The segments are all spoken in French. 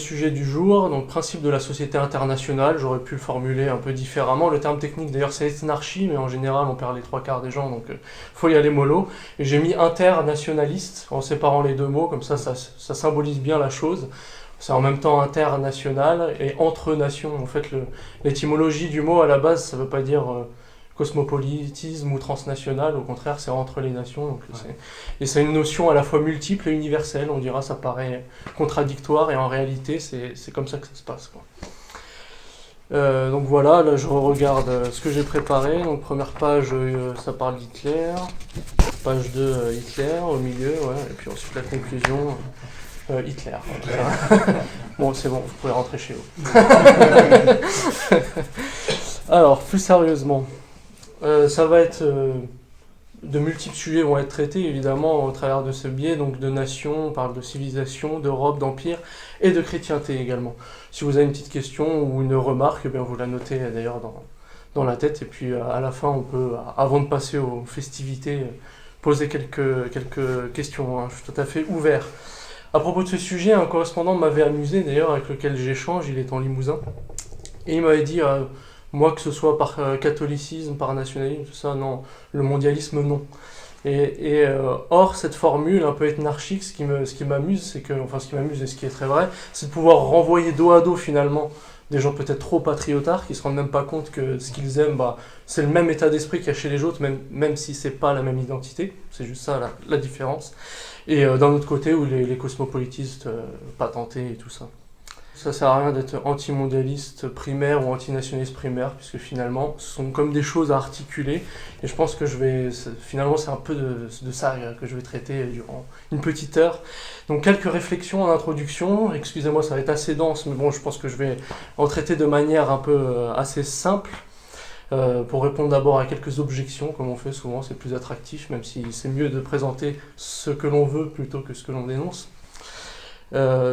sujet du jour, donc principe de la société internationale, j'aurais pu le formuler un peu différemment. Le terme technique d'ailleurs c'est ethnarchie, mais en général on perd les trois quarts des gens, donc faut y aller mollo. Et j'ai mis internationaliste en séparant les deux mots, comme ça symbolise bien la chose. C'est en même temps international et entre nations. En fait, l'étymologie du mot à la base, ça veut pas dire cosmopolitisme ou transnational, au contraire c'est entre les nations, donc et c'est une notion à la fois multiple et universelle, on dira ça paraît contradictoire et en réalité c'est comme ça que ça se passe, quoi. Donc voilà, là je regarde ce que j'ai préparé, donc première page ça parle d'Hitler, page 2 Hitler au milieu, ouais, et puis ensuite la conclusion Hitler. Bon c'est bon, vous pouvez rentrer chez vous. Alors plus sérieusement, ça va être de multiples sujets vont être traités évidemment au travers de ce biais, donc de nations, on parle de civilisation, d'Europe, d'empire et de chrétienté également. Si vous avez une petite question ou une remarque, eh bien vous la notez d'ailleurs dans la tête, et puis à la fin on peut, avant de passer aux festivités, poser quelques questions, hein. Je suis tout à fait ouvert. À propos de ce sujet, un correspondant m'avait amusé d'ailleurs, avec lequel j'échange, il est en Limousin, et il m'avait dit moi, que ce soit par catholicisme, par nationalisme, tout ça, non. Le mondialisme, non. Or, cette formule un peu ethnarchique, ce qui m'amuse, c'est que, enfin, ce qui m'amuse et ce qui est très vrai, c'est de pouvoir renvoyer dos à dos, finalement, des gens peut-être trop patriotards, qui se rendent même pas compte que ce qu'ils aiment, c'est le même état d'esprit qu'il y a chez les autres, même si c'est pas la même identité. C'est juste ça, la différence. Et d'un autre côté, où les cosmopolitistes patentés et tout ça. Ça sert à rien d'être anti-mondialiste primaire ou anti-nationaliste primaire, puisque finalement, ce sont comme des choses à articuler. Et je pense que finalement, c'est un peu de ça que je vais traiter durant une petite heure. Donc, quelques réflexions en introduction. Excusez-moi, ça va être assez dense, mais bon, je pense que je vais en traiter de manière un peu assez simple. Pour répondre d'abord à quelques objections, comme on fait souvent, c'est plus attractif, même si c'est mieux de présenter ce que l'on veut plutôt que ce que l'on dénonce.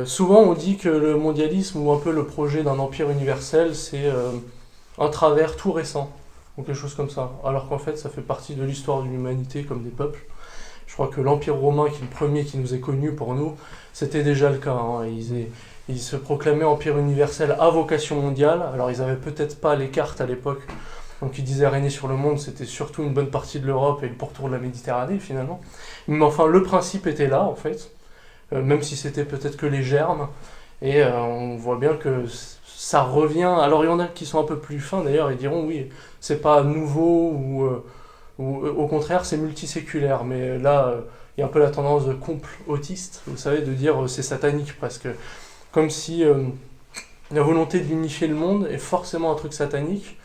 Souvent on dit que le mondialisme ou un peu le projet d'un empire universel c'est un travers tout récent ou quelque chose comme ça, alors qu'en fait ça fait partie de l'histoire de l'humanité comme des peuples. Je crois que l'Empire romain, qui est le premier qui nous est connu pour nous, c'était déjà le cas, hein. Ils se proclamaient empire universel à vocation mondiale, alors ils n'avaient peut-être pas les cartes à l'époque, donc ils disaient régner sur le monde, c'était surtout une bonne partie de l'Europe et le pourtour de la Méditerranée finalement, mais enfin le principe était là en fait. Même si c'était peut-être que les germes, et on voit bien que ça revient. Alors il y en a qui sont un peu plus fins d'ailleurs, ils diront oui, c'est pas nouveau, ou au contraire c'est multiséculaire, mais là il y a un peu la tendance complotiste, vous savez, de dire c'est satanique presque, comme si la volonté de l'unifier le monde est forcément un truc satanique,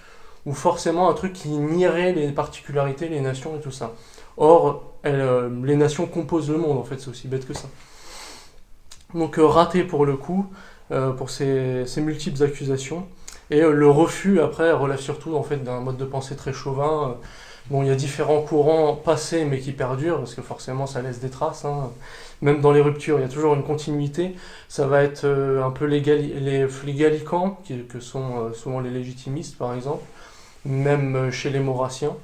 ou forcément un truc qui nierait les particularités, les nations et tout ça. Or, les nations composent le monde, en fait, c'est aussi bête que ça. Donc raté pour le coup, pour ces multiples accusations. Et le refus, après, relève surtout en fait, d'un mode de pensée très chauvin. Bon, il y a différents courants passés, mais qui perdurent, parce que forcément, ça laisse des traces, hein. Même dans les ruptures, il y a toujours une continuité. Ça va être un peu les gallicans, que sont souvent les légitimistes, par exemple. Même chez les maurrassiens,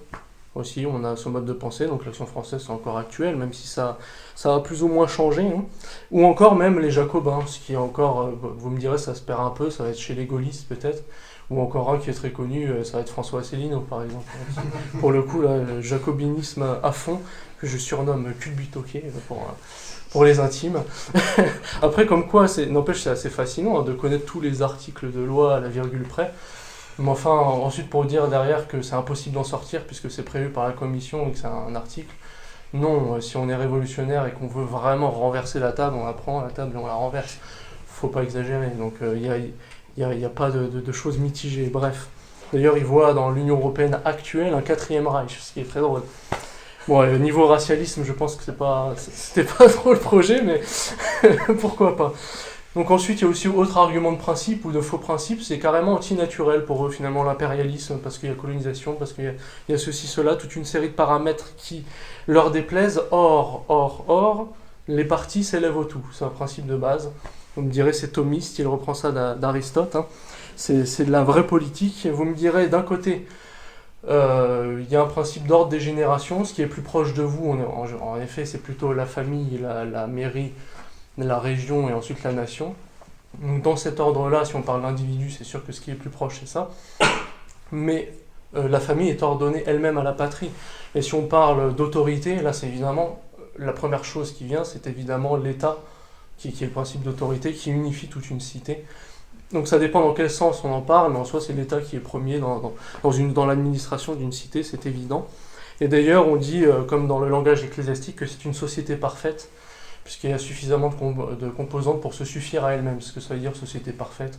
aussi, on a ce mode de pensée, donc l'Action française c'est encore actuel, même si ça a plus ou moins changé, hein. Ou encore même les jacobins, ce qui est encore, vous me direz, ça se perd un peu, ça va être chez les gaullistes peut-être, ou encore un qui est très connu, ça va être François Asselineau par exemple. Pour le coup, là, le jacobinisme à fond, que je surnomme cul-de-butoquet pour les intimes. Après, comme quoi, n'empêche, c'est assez fascinant, hein, de connaître tous les articles de loi à la virgule près. Mais enfin, ensuite pour dire derrière que c'est impossible d'en sortir puisque c'est prévu par la commission et que c'est un article. Non, si on est révolutionnaire et qu'on veut vraiment renverser la table, on la prend la table et on la renverse. Faut pas exagérer, donc il n'y a pas de choses mitigées, bref. D'ailleurs, ils voient dans l'Union Européenne actuelle un quatrième Reich, ce qui est très drôle. Bon, niveau racialisme, je pense que c'était pas trop le projet, mais pourquoi pas. Donc ensuite, il y a aussi autre argument de principe ou de faux principe, c'est carrément antinaturel pour eux finalement l'impérialisme, parce qu'il y a colonisation, parce qu'il y a ceci, cela, toute une série de paramètres qui leur déplaisent. Or, les partis s'élèvent au tout, c'est un principe de base. Vous me direz c'est thomiste, il reprend ça d'Aristote, hein. C'est de la vraie politique. Vous me direz d'un côté, il y a un principe d'ordre des générations, ce qui est plus proche de vous, en effet c'est plutôt la famille, la mairie, la région et ensuite la nation. Donc dans cet ordre-là, si on parle d'individu, c'est sûr que ce qui est plus proche, c'est ça. Mais la famille est ordonnée elle-même à la patrie. Et si on parle d'autorité, là c'est évidemment, la première chose qui vient, c'est évidemment l'État, qui est le principe d'autorité, qui unifie toute une cité. Donc ça dépend dans quel sens on en parle, mais en soi c'est l'État qui est premier dans l'administration d'une cité, c'est évident. Et d'ailleurs on dit, comme dans le langage ecclésiastique, que c'est une société parfaite, puisqu'il y a suffisamment de composantes pour se suffire à elle-même, ce que ça veut dire société parfaite.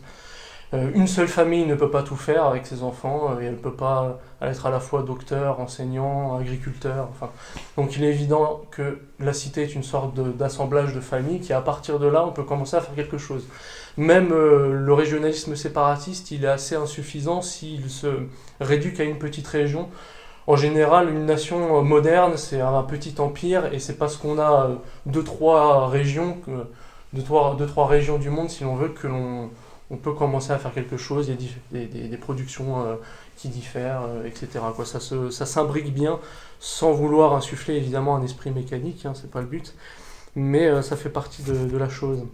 Une seule famille ne peut pas tout faire avec ses enfants, et elle ne peut pas être à la fois docteur, enseignant, agriculteur, enfin. Donc il est évident que la cité est une sorte d'assemblage de familles, qui à partir de là on peut commencer à faire quelque chose. Même le régionalisme séparatiste, il est assez insuffisant s'il se réduit qu'à une petite région. En général, une nation moderne, c'est un petit empire, et c'est parce qu'on a deux, trois régions, deux, trois régions du monde, si l'on veut, que on peut commencer à faire quelque chose. Il y a des productions qui diffèrent, etc. Quoi. Ça s'imbrique bien, sans vouloir insuffler évidemment un esprit mécanique, hein, c'est pas le but, mais ça fait partie de la chose.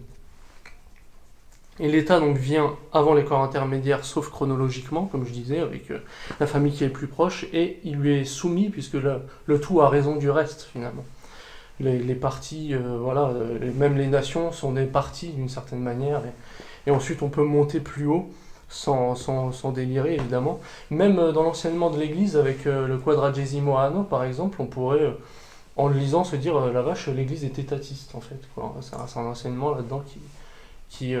Et l'État donc vient avant les corps intermédiaires, sauf chronologiquement, comme je disais, avec la famille qui est le plus proche, et il lui est soumis, puisque le tout a raison du reste, finalement. Les partis, voilà, même les nations sont des partis d'une certaine manière, et ensuite on peut monter plus haut, sans délirer, évidemment. Même dans l'enseignement de l'Église, avec le Quadragesimo Anno, par exemple, on pourrait, en le lisant, se dire, la vache, l'Église est étatiste, en fait. Quoi. C'est un enseignement là-dedans qui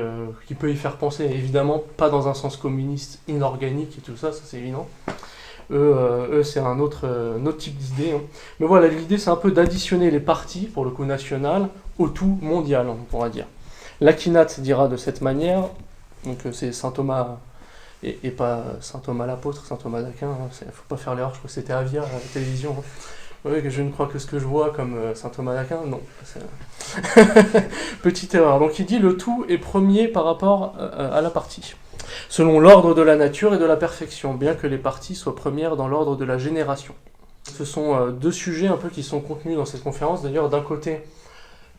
peut y faire penser, évidemment pas dans un sens communiste inorganique et tout ça, ça c'est évident. Eux c'est un autre type d'idée. Hein. Mais voilà, l'idée c'est un peu d'additionner les parties, pour le coup national, au tout mondial, on pourra dire. L'Aquinate dira de cette manière, donc c'est saint Thomas, et pas saint Thomas l'apôtre, saint Thomas d'Aquin, hein, faut pas faire l'erreur, je crois que c'était Avia à la télévision. Hein. Oui, que je ne crois que ce que je vois comme saint Thomas d'Aquin, non. Petite erreur. Donc il dit le tout est premier par rapport à la partie, selon l'ordre de la nature et de la perfection, bien que les parties soient premières dans l'ordre de la génération. Ce sont deux sujets un peu qui sont contenus dans cette conférence, d'ailleurs d'un côté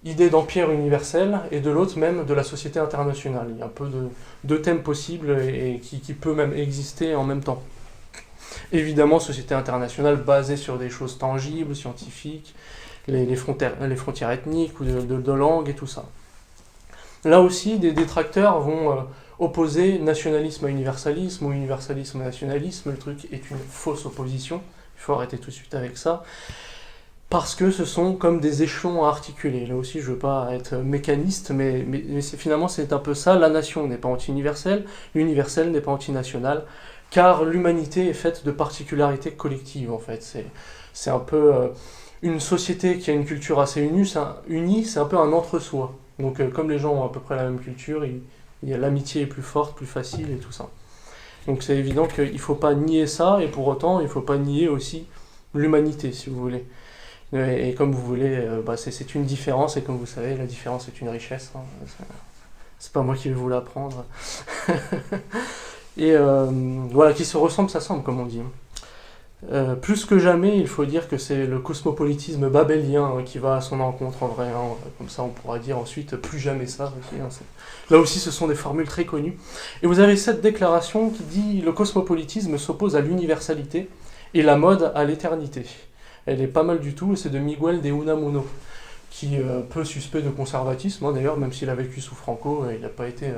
idée d'empire universel et de l'autre même de la société internationale. Il y a un peu de deux thèmes possibles et qui peut même exister en même temps. Évidemment, société internationale basée sur des choses tangibles, scientifiques, les frontières ethniques ou de langue et tout ça. Là aussi, des détracteurs vont opposer nationalisme à universalisme ou universalisme à nationalisme. Le truc est une fausse opposition, il faut arrêter tout de suite avec ça, parce que ce sont comme des échelons à articuler. Là aussi, je ne veux pas être mécaniste, mais finalement c'est un peu ça, la nation n'est pas anti-universelle, l'universel n'est pas anti-national, car l'humanité est faite de particularités collectives en fait. C'est un peu une société qui a une culture assez unie, c'est un peu un entre-soi. Donc comme les gens ont à peu près la même culture, l'amitié est plus forte, plus facile et tout ça. Donc c'est évident qu'il ne faut pas nier ça, et pour autant il ne faut pas nier aussi l'humanité, si vous voulez. Et comme vous voulez, c'est une différence, et comme vous savez, la différence est une richesse. Hein. C'est pas moi qui vais vous l'apprendre. Et voilà, qui se ressemble, s'assemble, comme on dit. Plus que jamais, il faut dire que c'est le cosmopolitisme babélien qui va à son encontre en vrai. Hein. Comme ça, on pourra dire ensuite plus jamais ça. Aussi, hein. Là aussi, ce sont des formules très connues. Et vous avez cette déclaration qui dit le cosmopolitisme s'oppose à l'universalité et la mode à l'éternité. Elle est pas mal du tout, et c'est de Miguel de Unamuno, qui est peu suspect de conservatisme, hein, d'ailleurs, même s'il a vécu sous Franco, il n'a pas été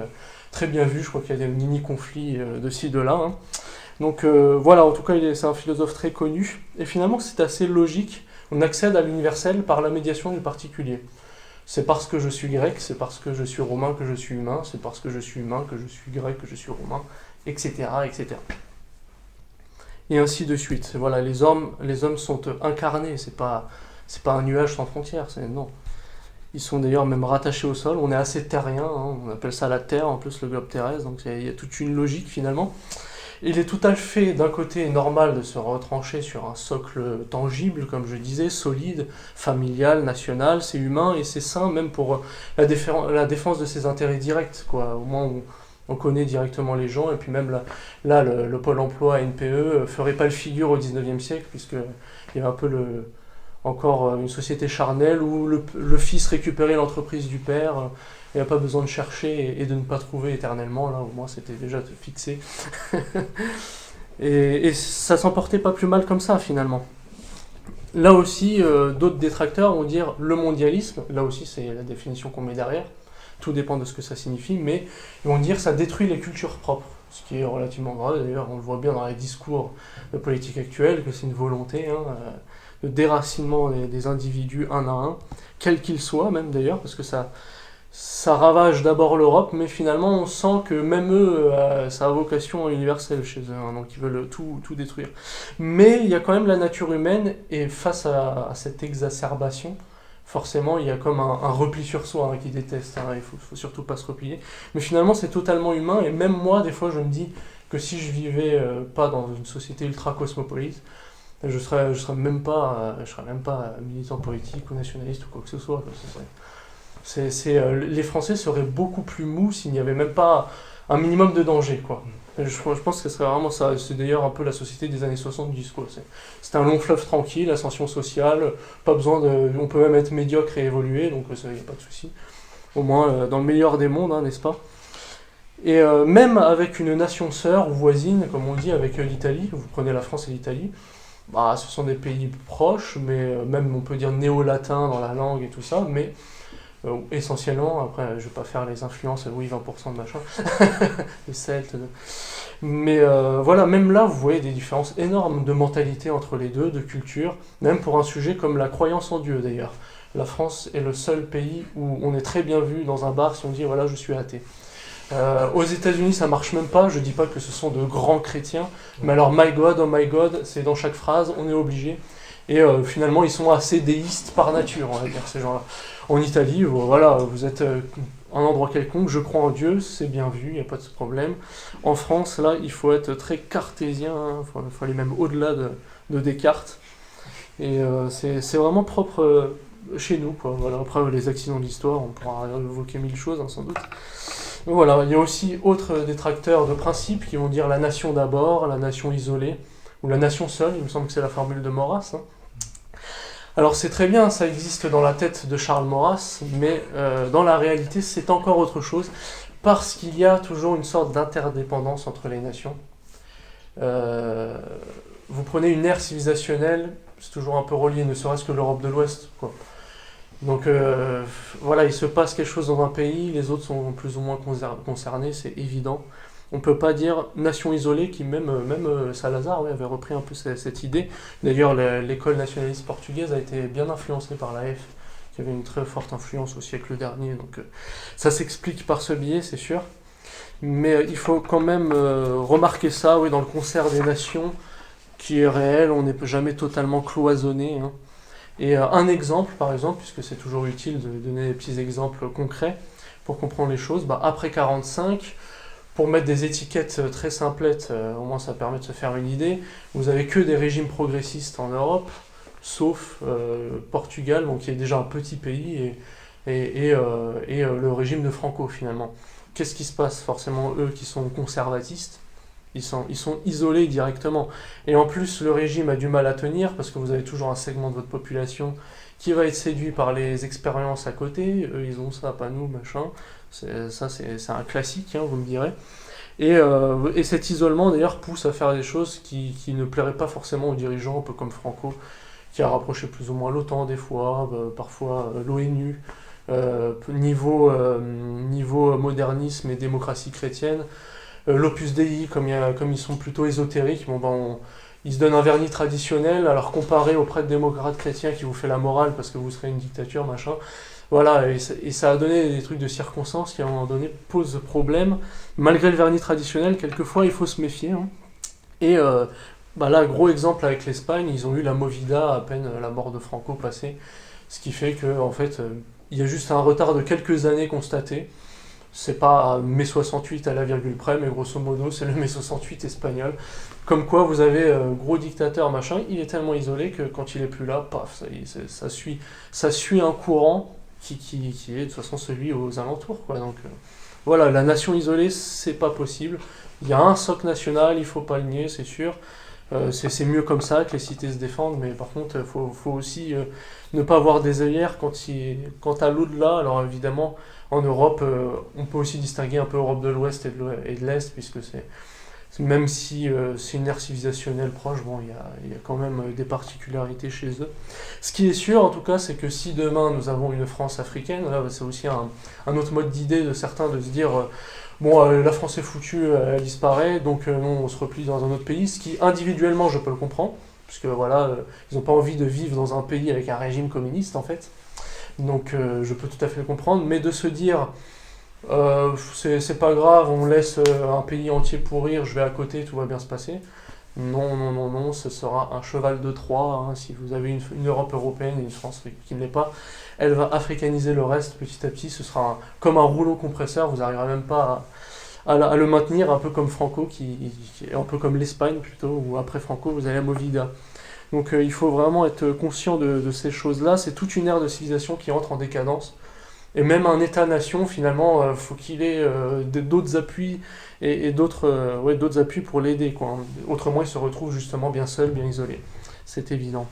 très bien vu, je crois qu'il y a des mini-conflits de ci, de là. Hein. Donc voilà, en tout cas, c'est un philosophe très connu, et finalement c'est assez logique, on accède à l'universel par la médiation du particulier. C'est parce que je suis grec, c'est parce que je suis romain que je suis humain, c'est parce que je suis humain que je suis grec, que je suis romain, etc., etc. Et ainsi de suite. Voilà, les hommes sont incarnés, c'est pas un nuage sans frontières, non. Ils sont d'ailleurs même rattachés au sol, on est assez terrien, hein, on appelle ça la Terre, en plus le globe terrestre, donc il y a toute une logique finalement. Il est tout à fait d'un côté normal de se retrancher sur un socle tangible, comme je disais, solide, familial, national, c'est humain et c'est sain même pour la défense de ses intérêts directs, quoi. Au moins on connaît directement les gens, et puis même là le Pôle emploi NPE ferait pas le figure au 19e siècle, puisqu'il y a un peu encore une société charnelle où le fils récupérait l'entreprise du père, Il n'y a pas besoin de chercher et de ne pas trouver éternellement, là au moins c'était déjà fixé. Et ça s'en portait pas plus mal comme ça finalement. Là aussi, d'autres détracteurs vont dire le mondialisme, là aussi c'est la définition qu'on met derrière, tout dépend de ce que ça signifie, mais ils vont dire ça détruit les cultures propres, ce qui est relativement grave, d'ailleurs on le voit bien dans les discours de politique actuelle, que c'est une volonté de déracinement des individus un à un, quels qu'ils soient même d'ailleurs, parce que ça ravage d'abord l'Europe, mais finalement on sent que même eux, ça a vocation universelle chez eux, hein, donc ils veulent tout détruire. Mais il y a quand même la nature humaine, et face à cette exacerbation, forcément il y a comme un repli sur soi qui déteste, hein, il faut surtout pas se replier. Mais finalement c'est totalement humain, et même moi des fois je me dis que si je vivais pas dans une société ultra cosmopolite, je serais même pas militant politique ou nationaliste ou quoi que ce soit. Les Français seraient beaucoup plus mous s'il n'y avait même pas un minimum de danger, quoi. Je pense que ce serait vraiment ça. C'est d'ailleurs un peu la société des années 70, quoi. C'est un long fleuve tranquille, ascension sociale, pas besoin de... On peut même être médiocre et évoluer, donc ça, y a pas de souci. Au moins, dans le meilleur des mondes, hein, n'est-ce pas? Et même avec une nation sœur ou voisine, comme on dit, avec l'Italie, vous prenez la France et l'Italie, bah, ce sont des pays proches, mais même on peut dire néo-latin dans la langue et tout ça, mais essentiellement, après je vais pas faire les influences, oui 20% de machin, les Celtes, mais voilà, même là vous voyez des différences énormes de mentalité entre les deux, de culture, même pour un sujet comme la croyance en Dieu d'ailleurs. La France est le seul pays où on est très bien vu dans un bar si on dit voilà je suis athée. Aux États-Unis ça marche même pas, je dis pas que ce sont de grands chrétiens, mais alors my God, oh my God, c'est dans chaque phrase, on est obligé. Et finalement, ils sont assez déistes par nature, on va dire, ces gens-là. En Italie, voilà, vous êtes un endroit quelconque, je crois en Dieu, c'est bien vu, il n'y a pas de problème. En France, là, il faut être très cartésien, il faut aller même au-delà de Descartes. Et c'est vraiment propre chez nous, quoi. Voilà, après, les accidents d'histoire, on pourra évoquer mille choses, hein, sans doute. Mais voilà, il y a aussi autres détracteurs de principe qui vont dire la nation d'abord, la nation isolée, ou la nation seule, il me semble que c'est la formule de Maurras, hein. Alors c'est très bien, ça existe dans la tête de Charles Maurras, mais dans la réalité c'est encore autre chose, parce qu'il y a toujours une sorte d'interdépendance entre les nations. Vous prenez une ère civilisationnelle, c'est toujours un peu relié, ne serait-ce que l'Europe de l'Ouest, quoi. Donc voilà, il se passe quelque chose dans un pays, les autres sont plus ou moins concernés, c'est évident. On ne peut pas dire nation isolée, qui même Salazar avait repris un peu cette idée. D'ailleurs, l'école nationaliste portugaise a été bien influencée par l'AF, qui avait une très forte influence au siècle dernier. Donc ça s'explique par ce biais, c'est sûr. Mais il faut quand même remarquer ça, oui, dans le concert des nations, qui est réel, on n'est jamais totalement cloisonné, hein. Et un exemple, par exemple, puisque c'est toujours utile de donner des petits exemples concrets pour comprendre les choses, après 1945, pour mettre des étiquettes très simplettes, au moins ça permet de se faire une idée, vous avez que des régimes progressistes en Europe, sauf Portugal, donc qui est déjà un petit pays, et le régime de Franco finalement. Qu'est-ce qui se passe? Forcément, eux qui sont conservatistes, ils sont isolés directement. Et en plus, le régime a du mal à tenir, parce que vous avez toujours un segment de votre population qui va être séduit par les expériences à côté, eux ils ont ça, pas nous, machin. C'est un classique, hein, vous me direz. Et cet isolement d'ailleurs pousse à faire des choses qui ne plairaient pas forcément aux dirigeants, un peu comme Franco, qui a rapproché plus ou moins l'OTAN des fois, parfois l'ONU, niveau modernisme et démocratie chrétienne. L'Opus Dei, comme ils sont plutôt ésotériques, ils se donnent un vernis traditionnel, alors comparé aux prêtres démocrates chrétiens qui vous fait la morale parce que vous serez une dictature, machin. Voilà, et ça a donné des trucs de circonstances qui à un moment donné posent problème. Malgré le vernis traditionnel, quelquefois il faut se méfier, hein. Et là, gros exemple avec l'Espagne, ils ont eu la Movida à peine la mort de Franco passée, ce qui fait que en fait, il y a juste un retard de quelques années constaté. C'est pas mai 68 à la virgule près, mais grosso modo, c'est le mai 68 espagnol. Comme quoi, vous avez gros dictateur, machin, il est tellement isolé que quand il est plus là, paf, ça suit un courant qui est de toute façon celui aux alentours, quoi. Donc voilà, la nation isolée, c'est pas possible. Il y a un socle national, il faut pas le nier, c'est sûr. C'est mieux comme ça que les cités se défendent, mais par contre, faut aussi ne pas avoir des œillères quant à l'au-delà. Alors évidemment, en Europe, on peut aussi distinguer un peu Europe de l'Ouest et de l'Est, puisque même si c'est une ère civilisationnelle proche, bon, il y a quand même des particularités chez eux. Ce qui est sûr, en tout cas, c'est que si demain nous avons une France africaine, là, c'est aussi un autre mode d'idée de certains de se dire bon, la France est foutue, elle disparaît, donc non, on se replie dans un autre pays, ce qui individuellement, je peux le comprendre, parce que voilà, ils n'ont pas envie de vivre dans un pays avec un régime communiste, en fait. Donc je peux tout à fait le comprendre, mais de se dire c'est pas grave, on laisse un pays entier pourrir, je vais à côté, tout va bien se passer. Non, non, non, non, ce sera un cheval de Troie. Hein, si vous avez une Europe européenne et une France qui ne l'est pas, elle va africaniser le reste petit à petit. Ce sera comme un rouleau compresseur, vous n'arriverez même pas à le maintenir, un peu comme Franco, un peu comme l'Espagne plutôt, ou après Franco, vous allez à Movida. Donc il faut vraiment être conscient de ces choses-là. C'est toute une ère de civilisation qui entre en décadence. Et même un État-nation, finalement, faut qu'il ait d'autres appuis et d'autres appuis pour l'aider, quoi. Autrement, il se retrouve justement bien seul, bien isolé. C'est évident.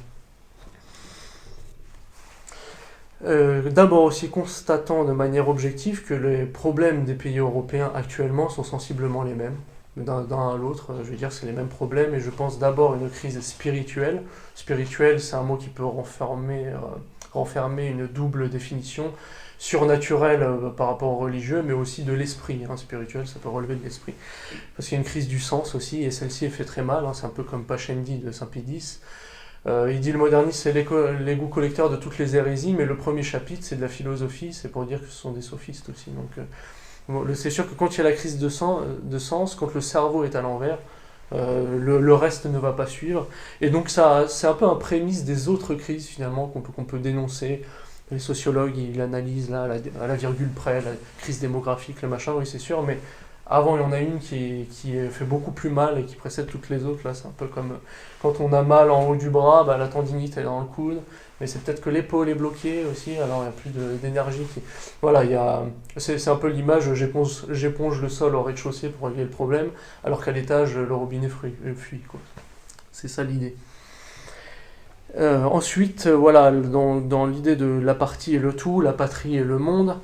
D'abord aussi constatant de manière objective que les problèmes des pays européens actuellement sont sensiblement les mêmes. D'un à l'autre, je veux dire, c'est les mêmes problèmes, et je pense d'abord une crise spirituelle. Spirituelle, c'est un mot qui peut renfermer une double définition surnaturel par rapport au religieux, mais aussi de l'esprit. Hein, spirituel, ça peut relever de l'esprit. Parce qu'il y a une crise du sens aussi, et celle-ci est fait très mal. Hein, c'est un peu comme Pachendi de Saint-Pédis. Il dit le modernisme, c'est l'égo collecteur de toutes les hérésies, mais le premier chapitre, c'est de la philosophie, c'est pour dire que ce sont des sophistes aussi. Donc, c'est sûr que quand il y a la crise de sens, quand le cerveau est à l'envers, le reste ne va pas suivre. Et donc, c'est un peu un prémisse des autres crises, finalement, qu'on peut dénoncer. Les sociologues, ils analysent là, à la virgule près, la crise démographique, le machin, oui, c'est sûr, mais avant, il y en a une qui fait beaucoup plus mal et qui précède toutes les autres. Là, c'est un peu comme quand on a mal en haut du bras, bah, la tendinite elle est dans le coude, mais c'est peut-être que l'épaule est bloquée aussi, alors il n'y a plus d'énergie. Voilà, c'est un peu l'image, j'éponge le sol au rez-de-chaussée pour régler le problème, alors qu'à l'étage, le robinet fuit, quoi. C'est ça l'idée. Ensuite, voilà, dans l'idée de la partie et le tout, la patrie et le monde,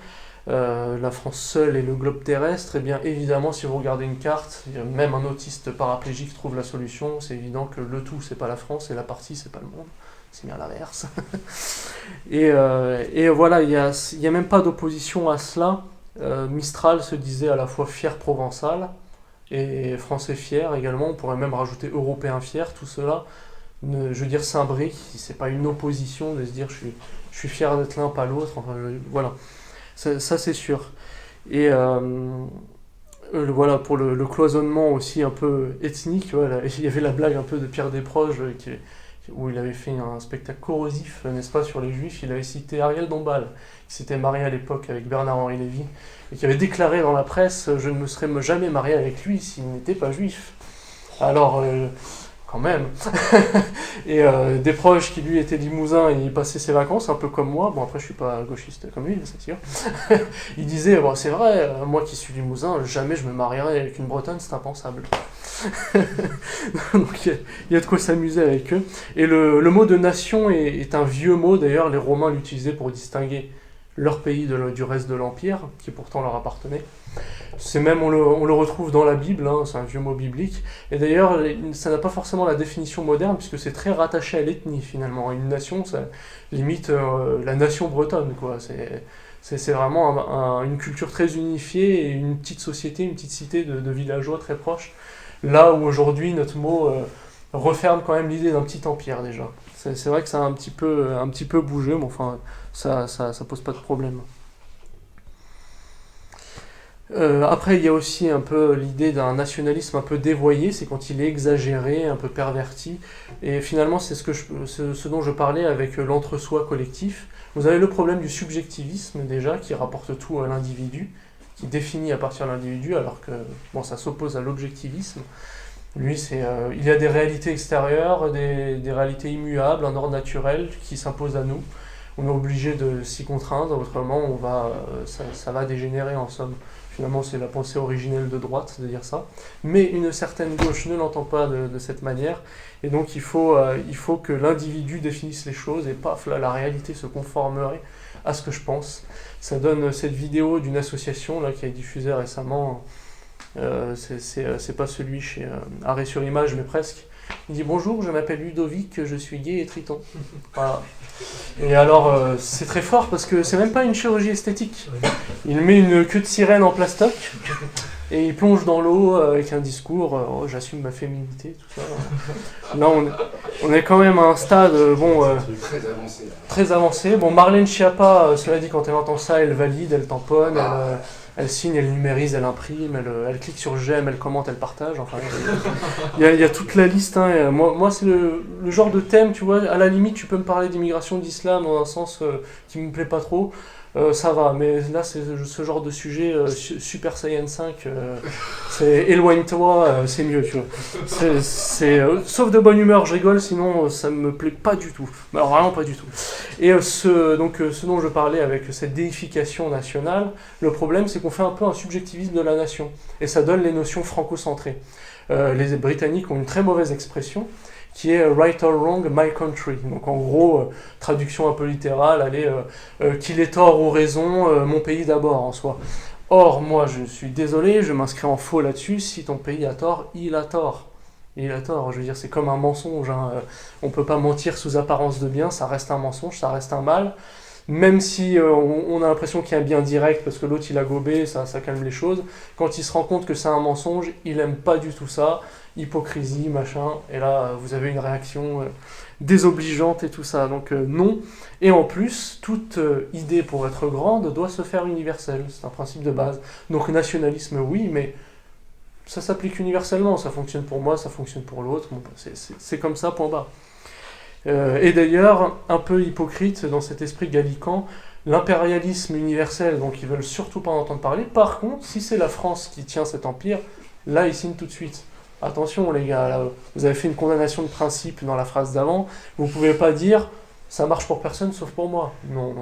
la France seule et le globe terrestre, et bien évidemment, si vous regardez une carte, même un autiste paraplégique trouve la solution. C'est évident que le tout, c'est pas la France, et la partie, c'est pas le monde. C'est bien l'inverse. et voilà, il y a même pas d'opposition à cela. Mistral se disait à la fois fier provençal et français fier également. On pourrait même rajouter européen fier, tout cela. Je veux dire Saint-Brieuc, c'est pas une opposition de se dire je suis fier d'être l'un, pas l'autre. Enfin, voilà. Ça c'est sûr. Et voilà, pour le cloisonnement aussi un peu ethnique, voilà, il y avait la blague un peu de Pierre Desproges où il avait fait un spectacle corrosif, n'est-ce pas, sur les juifs. Il avait cité Ariel Dombal, qui s'était marié à l'époque avec Bernard-Henri Lévy, et qui avait déclaré dans la presse « Je ne me serais jamais marié avec lui s'il n'était pas juif ». Alors, quand même. Et Desproges, qui lui était limousin, et il passait ses vacances un peu comme moi. Bon, après je suis pas gauchiste comme lui, c'est sûr. Il disait bon, c'est vrai, moi qui suis limousin, jamais je me marierai avec une Bretonne, c'est impensable. Donc il y a de quoi s'amuser avec eux. Et le mot de nation est un vieux mot, d'ailleurs les Romains l'utilisaient pour distinguer leur pays du reste de l'Empire, qui pourtant leur appartenait. C'est même, on le retrouve dans la Bible, hein, c'est un vieux mot biblique. Et d'ailleurs, ça n'a pas forcément la définition moderne, puisque c'est très rattaché à l'ethnie, finalement. Une nation, ça limite la nation bretonne, quoi. C'est vraiment une culture très unifiée, et une petite société, une petite cité de villageois très proches. Là où aujourd'hui, notre mot referme quand même l'idée d'un petit empire, déjà. C'est vrai que ça a un petit peu bougé, mais enfin, ça pose pas de problème. Après, il y a aussi un peu l'idée d'un nationalisme un peu dévoyé, c'est quand il est exagéré, un peu perverti, et finalement c'est ce dont je parlais avec l'entre-soi collectif. Vous avez le problème du subjectivisme déjà, qui rapporte tout à l'individu, qui définit à partir de l'individu, alors que bon, ça s'oppose à l'objectivisme. Lui, il y a des réalités extérieures, des réalités immuables, un ordre naturel qui s'impose à nous. On est obligé de s'y contraindre, autrement ça va dégénérer en somme. Finalement, c'est la pensée originelle de droite de dire ça. Mais une certaine gauche ne l'entend pas de cette manière. Et donc, il faut que l'individu définisse les choses et paf, là, la réalité se conformerait à ce que je pense. Ça donne cette vidéo d'une association là, qui a été diffusée récemment. C'est pas celui chez Arrêt sur Image, mais presque. Il dit bonjour, je m'appelle Ludovic, je suis gay et triton. Voilà. Et alors, c'est très fort parce que c'est même pas une chirurgie esthétique. Il met une queue de sirène en plastoc et il plonge dans l'eau avec un discours oh, j'assume ma féminité, tout ça. Là, on est quand même à un stade très avancé. Très avancé. Bon, Marlène Schiappa, cela dit, quand elle entend ça, elle valide, elle tamponne, elle signe, elle numérise, elle imprime, elle clique sur j'aime, elle commente, elle partage. Enfin, il y a toute la liste. Hein. Moi c'est le genre de thème, tu vois, à la limite, tu peux me parler d'immigration, d'islam dans un sens qui me plaît pas trop. Ça va, mais là, c'est ce genre de sujet, Super Saiyan 5, c'est éloigne-toi, c'est mieux, tu vois. Sauf de bonne humeur, je rigole, sinon ça me plaît pas du tout. Alors vraiment pas du tout. Et ce dont je parlais avec cette déification nationale, le problème, c'est qu'on fait un peu un subjectivisme de la nation, et ça donne les notions franco-centrées. Les Britanniques ont une très mauvaise expression, qui est right or wrong, my country. Donc en gros, traduction un peu littérale, allez, qu'il ait tort ou raison, mon pays d'abord en soi. Or, moi, je suis désolé, je m'inscris en faux là-dessus, si ton pays a tort, il a tort. Il a tort, je veux dire, c'est comme un mensonge. Hein. On peut pas mentir sous apparence de bien, ça reste un mensonge, ça reste un mal. Même si on a l'impression qu'il y a un bien direct parce que l'autre il a gobé, ça calme les choses. Quand il se rend compte que c'est un mensonge, il aime pas du tout ça. Hypocrisie, machin. Et là, vous avez une réaction désobligeante et tout ça. Donc non. Et en plus, toute idée pour être grande doit se faire universelle. C'est un principe de base. Donc nationalisme, oui, mais ça s'applique universellement. Ça fonctionne pour moi, ça fonctionne pour l'autre. Bon, c'est comme ça, point barre. Et d'ailleurs, un peu hypocrite dans cet esprit gallican, l'impérialisme universel, donc ils veulent surtout pas en entendre parler. Par contre, si c'est la France qui tient cet empire, là ils signent tout de suite. Attention les gars, là, vous avez fait une condamnation de principe dans la phrase d'avant, vous pouvez pas dire ça marche pour personne sauf pour moi. Non,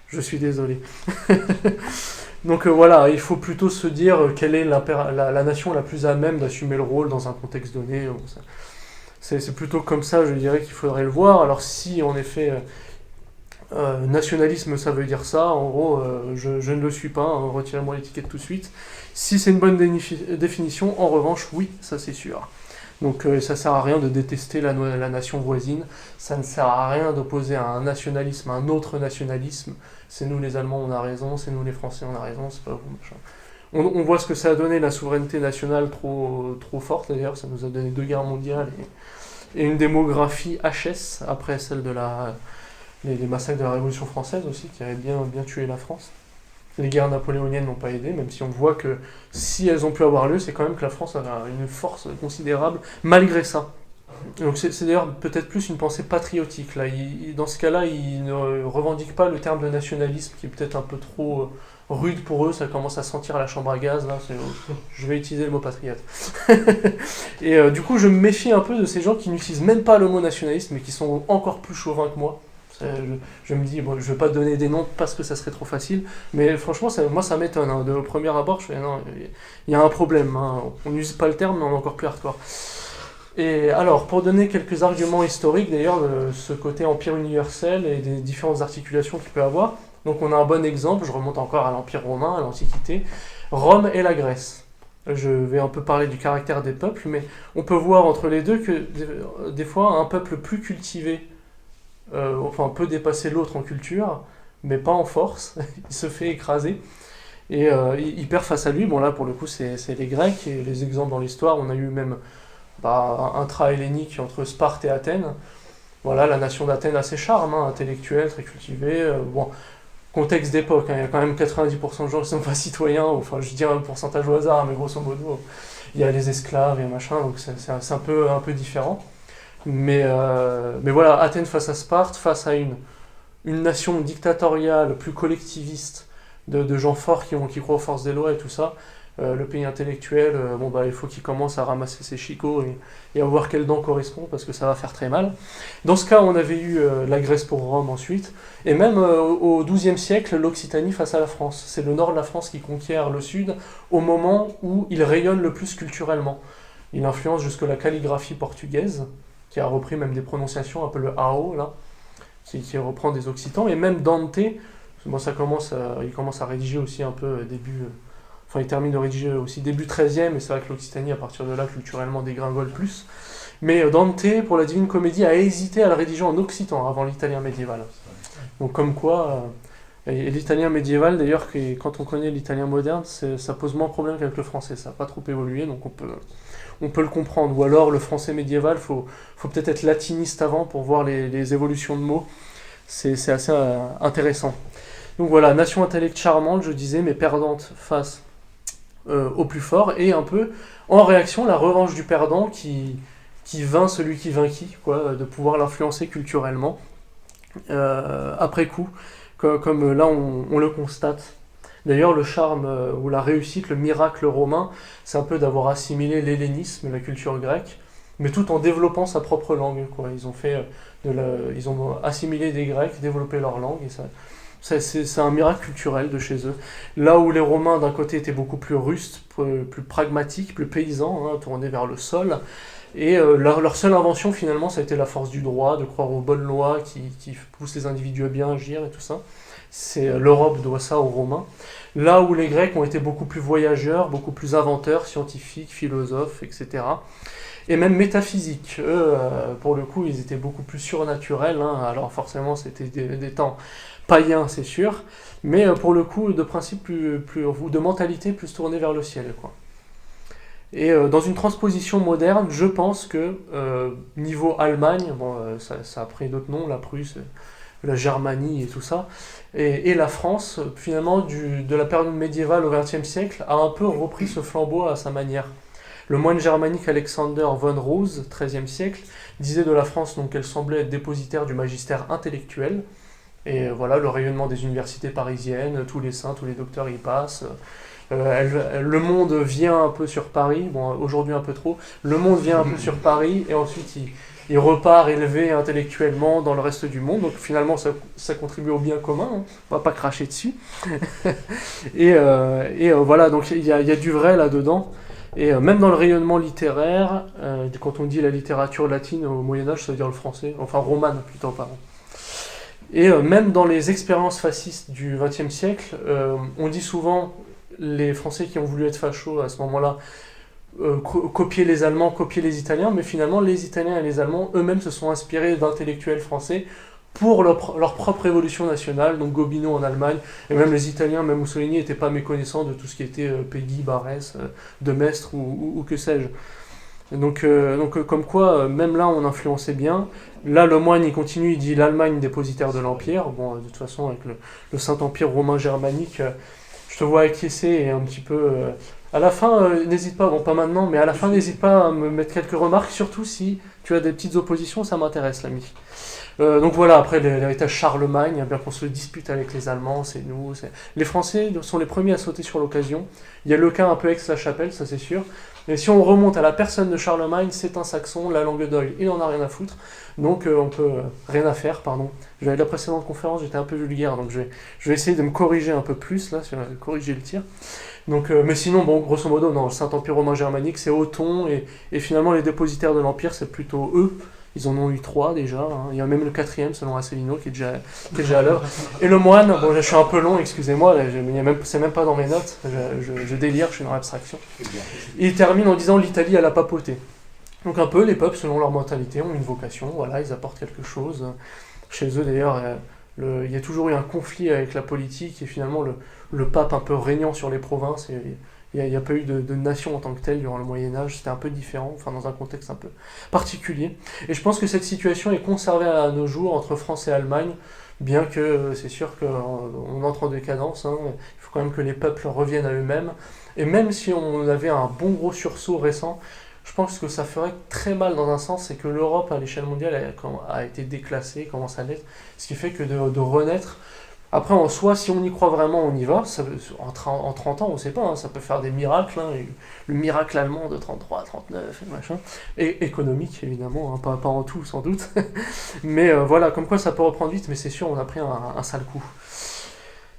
je suis désolé. Donc voilà, il faut plutôt se dire quelle est la nation la plus à même d'assumer le rôle dans un contexte donné. C'est plutôt comme ça, je dirais, qu'il faudrait le voir. Alors si, en effet, nationalisme, ça veut dire ça, en gros, je ne le suis pas, hein, retirez-moi l'étiquette tout de suite. Si c'est une bonne définition, en revanche, oui, ça c'est sûr. Donc ça sert à rien de détester la nation voisine, ça ne sert à rien d'opposer un nationalisme à un autre nationalisme. C'est nous les Allemands, on a raison, c'est nous les Français, on a raison, c'est pas vous, machin. On voit ce que ça a donné, la souveraineté nationale trop forte, d'ailleurs, ça nous a donné 2 guerres mondiales et une démographie HS, après celle de les massacres de la Révolution française aussi, qui avaient bien tué la France. Les guerres napoléoniennes n'ont pas aidé, même si on voit que si elles ont pu avoir lieu, c'est quand même que la France a une force considérable, malgré ça. Donc c'est d'ailleurs peut-être plus une pensée patriotique. Là. Dans ce cas-là, ils ne revendiquent pas le terme de nationalisme, qui est peut-être un peu trop rude pour eux, ça commence à sentir à la chambre à gaz, là, je vais utiliser le mot patriote. Et du coup, je me méfie un peu de ces gens qui n'utilisent même pas le mot nationalisme, mais qui sont encore plus chauvins que moi. Je me dis, bon, je ne vais pas donner des noms parce que ça serait trop facile, mais franchement, moi ça m'étonne. Hein. De premier abord, je fais, non, il y a un problème. Hein. On n'use pas le terme, mais on est encore plus hardcore. Et alors, pour donner quelques arguments historiques d'ailleurs de ce côté empire universel et des différentes articulations qu'il peut avoir, donc on a un bon exemple, je remonte encore à l'Empire romain, à l'Antiquité, Rome et la Grèce. Je vais un peu parler du caractère des peuples, mais on peut voir entre les deux que des fois un peuple plus cultivé peut dépasser l'autre en culture, mais pas en force, il se fait écraser, et il perd face à lui. Bon là pour le coup c'est les Grecs, et les exemples dans l'histoire, on a eu même un intra-hellénique entre Sparte et Athènes. Voilà, la nation d'Athènes a ses charmes, hein, intellectuelle, très cultivée, contexte d'époque, hein, il y a quand même 90% de gens qui ne sont pas citoyens, enfin je dis un pourcentage au hasard, mais grosso modo, il y a les esclaves et machin, donc c'est un peu différent. Mais voilà, Athènes face à Sparte, face à une nation dictatoriale, plus collectiviste, de gens forts qui croient aux forces des lois et tout ça, le pays intellectuel, il faut qu'il commence à ramasser ses chicots et à voir quelle dent correspond, parce que ça va faire très mal. Dans ce cas, on avait eu la Grèce pour Rome ensuite, et même au XIIe siècle, l'Occitanie face à la France. C'est le nord de la France qui conquiert le sud au moment où il rayonne le plus culturellement. Il influence jusque la calligraphie portugaise, qui a repris même des prononciations, un peu le AO, là, qui reprend des Occitans, et même Dante, il commence à rédiger aussi un peu il termine de rédiger aussi début 13e, et c'est vrai que l'Occitanie, à partir de là, culturellement, dégringole plus. Mais Dante, pour la Divine Comédie, a hésité à le rédiger en occitan, avant l'italien médiéval. Donc comme quoi, et l'italien médiéval, d'ailleurs, quand on connaît l'italien moderne, ça pose moins de problème qu'avec le français, ça n'a pas trop évolué, donc on peut le comprendre. Ou alors, le français médiéval, faut peut-être être latiniste avant pour voir les évolutions de mots, c'est assez intéressant. Donc voilà, nation intellect charmante, je disais, mais perdante face au plus fort, et un peu en réaction la revanche du perdant qui vainc celui qui vainquit, quoi, de pouvoir l'influencer culturellement après coup, comme là on le constate. D'ailleurs, le charme ou la réussite, le miracle romain, c'est un peu d'avoir assimilé l'hellénisme, la culture grecque, mais tout en développant sa propre langue, quoi. Ils ont assimilé des Grecs, développé leur langue, et c'est un miracle culturel de chez eux. Là où les Romains, d'un côté, étaient beaucoup plus rustes, plus pragmatiques, plus paysans, tournés vers le sol, et leur seule invention, finalement, ça a été la force du droit, de croire aux bonnes lois qui poussent les individus à bien agir et tout ça. L'Europe doit ça aux Romains. Là où les Grecs ont été beaucoup plus voyageurs, beaucoup plus inventeurs, scientifiques, philosophes, etc. Et même métaphysiques. Eux, pour le coup, ils étaient beaucoup plus surnaturels. Alors forcément, c'était des temps païens, c'est sûr, mais pour le coup, de principe ou de mentalité plus tournée vers le ciel, quoi. Et dans une transposition moderne, je pense que niveau Allemagne, ça a pris d'autres noms, la Prusse, la Germanie et tout ça, et la France, finalement, de la période médiévale au XXe siècle, a un peu repris ce flambeau à sa manière. Le moine germanique Alexander von Rose, XIIIe siècle, disait de la France donc qu'elle semblait être dépositaire du magistère intellectuel. Et voilà, le rayonnement des universités parisiennes, tous les saints, tous les docteurs y passent. Le monde vient un peu sur Paris, aujourd'hui un peu trop, le monde vient un peu sur Paris, et ensuite il repart élevé intellectuellement dans le reste du monde, donc finalement ça contribue au bien commun, on va pas cracher dessus. et voilà, donc il y a du vrai là-dedans. Et même dans le rayonnement littéraire, quand on dit la littérature latine au Moyen-Âge, ça veut dire le français, enfin romane plutôt, pardon. Et même dans les expériences fascistes du XXe siècle, on dit souvent, les Français qui ont voulu être fachos à ce moment-là, copier les Allemands, copier les Italiens, mais finalement les Italiens et les Allemands eux-mêmes se sont inspirés d'intellectuels français pour leur propre révolution nationale, donc Gobineau en Allemagne, et même les Italiens, même Mussolini, n'étaient pas méconnaissants de tout ce qui était Péguy, Barès, de Maistre ou que sais-je. Donc comme quoi, même là, on influençait bien. Là, le moine, il continue, il dit l'Allemagne dépositaire de l'Empire. Bon, de toute façon, avec le Saint-Empire romain germanique, je te vois acquiescer et un petit peu... à la fin, n'hésite pas, bon, pas maintenant, mais à la fin, n'hésite pas à me mettre quelques remarques, surtout si tu as des petites oppositions, ça m'intéresse, l'ami. Donc voilà, après l'héritage Charlemagne, bien qu'on se dispute avec les Allemands, c'est nous. Les Français sont les premiers à sauter sur l'occasion. Il y a le cas un peu Aix-la-Chapelle, ça c'est sûr. Mais si on remonte à la personne de Charlemagne, c'est un Saxon, la langue d'oeil, il en a rien à foutre. Donc on peut rien à faire, pardon. J'avais la précédente conférence, j'étais un peu vulgaire, donc je vais essayer de me corriger un peu plus, là, corriger le tir. Donc, mais sinon, bon, grosso modo, non, le Saint-Empire romain germanique, c'est Othon, et finalement les dépositaires de l'Empire, c'est plutôt eux. Ils en ont eu 3 déjà, il y a même le 4e selon Asselineau qui est déjà à l'œuvre. Et le moine, bon je suis un peu long, excusez-moi, c'est même pas dans mes notes, je délire, je suis dans l'abstraction. Et il termine en disant l'Italie à la papauté. Donc un peu les peuples selon leur mentalité ont une vocation, voilà, ils apportent quelque chose. Chez eux d'ailleurs, il y a toujours eu un conflit avec la politique et finalement le pape un peu régnant sur les provinces. Il n'y a pas eu de nation en tant que telle durant le Moyen-Âge, c'était un peu différent, enfin dans un contexte un peu particulier. Et je pense que cette situation est conservée à nos jours entre France et Allemagne, bien que c'est sûr qu'on entre en décadence, il faut quand même que les peuples reviennent à eux-mêmes. Et même si on avait un bon gros sursaut récent, je pense que ça ferait très mal dans un sens, c'est que l'Europe à l'échelle mondiale a été déclassée, commence à l'être, ce qui fait que de renaître, Après, en soi, si on y croit vraiment, on y va. En 30 ans, on ne sait pas, hein, ça peut faire des miracles. Hein, le miracle allemand de 33 à 39, et machin. Et économique, évidemment, hein, pas en tout, sans doute. Mais voilà, comme quoi ça peut reprendre vite, mais c'est sûr, on a pris un sale coup.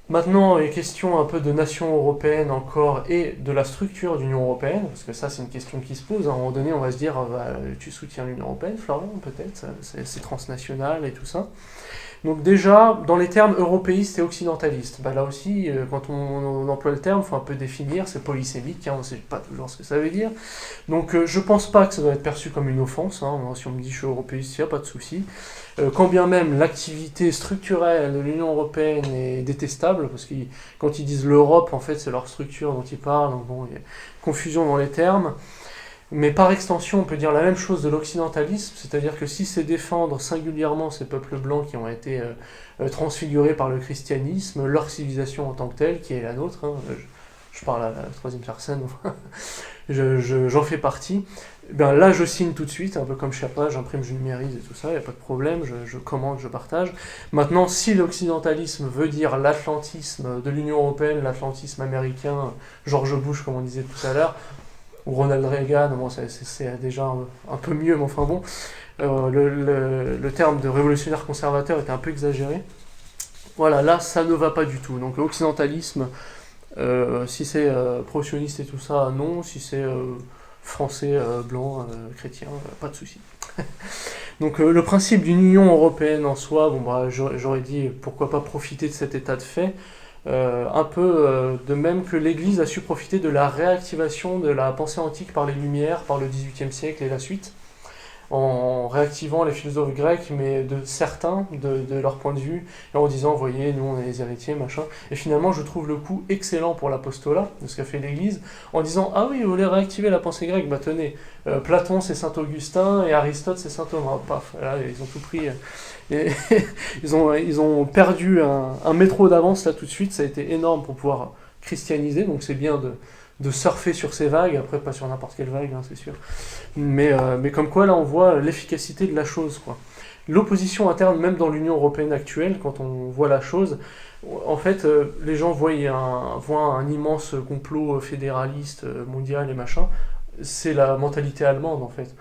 Maintenant, il est question un peu de nation européenne encore et de la structure de l'Union européenne, parce que ça, c'est une question qui se pose. À un moment donné, on va se dire, tu soutiens l'Union européenne, Florian, peut-être, c'est transnational et tout ça. Donc déjà, dans les termes européistes et occidentalistes, là aussi, quand on emploie le terme, il faut un peu définir, c'est polysémique, hein, on ne sait pas toujours ce que ça veut dire. Donc je pense pas que ça doit être perçu comme une offense, hein, si on me dit je suis européiste, il n'y a pas de souci. Quand bien même l'activité structurelle de l'Union européenne est détestable, parce que quand ils disent l'Europe, en fait c'est leur structure dont ils parlent, donc bon, il y a confusion dans les termes. Mais par extension, on peut dire la même chose de l'occidentalisme, c'est-à-dire que si c'est défendre singulièrement ces peuples blancs qui ont été transfigurés par le christianisme, leur civilisation en tant que telle, qui est la nôtre, hein, je parle à la troisième personne, j'en fais partie, ben là je signe tout de suite, un peu comme Sherpa, j'imprime, je numérise et tout ça, il n'y a pas de problème, je commande, je partage. Maintenant, si l'occidentalisme veut dire l'atlantisme de l'Union européenne, l'atlantisme américain, George Bush comme on disait tout à l'heure, ou Ronald Reagan, bon, c'est déjà un peu mieux, mais enfin bon, le terme de révolutionnaire conservateur était un peu exagéré. Voilà, là, ça ne va pas du tout. Donc l'occidentalisme, si c'est pro-sioniste et tout ça, non. Si c'est français, blanc, chrétien, pas de souci. Donc le principe d'une Union européenne en soi, bon, j'aurais dit pourquoi pas profiter de cet état de fait. Un peu de même que l'Église a su profiter de la réactivation de la pensée antique par les Lumières, par le XVIIIe siècle et la suite, en réactivant les philosophes grecs, mais de certains, de leur point de vue, et en disant, voyez, nous on est les héritiers, machin. Et finalement, je trouve le coup excellent pour l'apostolat, de ce qu'a fait l'Église, en disant, ah oui, vous voulez réactiver la pensée grecque, bah tenez, Platon c'est Saint-Augustin, et Aristote c'est Saint-Thomas, paf, là, ils ont tout pris... Et ils ont perdu un métro d'avance là tout de suite, ça a été énorme pour pouvoir christianiser, donc c'est bien de surfer sur ces vagues, après pas sur n'importe quelle vague, hein, c'est sûr. Mais comme quoi là on voit l'efficacité de la chose, quoi. L'opposition interne, même dans l'Union européenne actuelle, quand on voit la chose, en fait les gens voient un immense complot fédéraliste, mondial et machin, c'est la mentalité allemande en fait,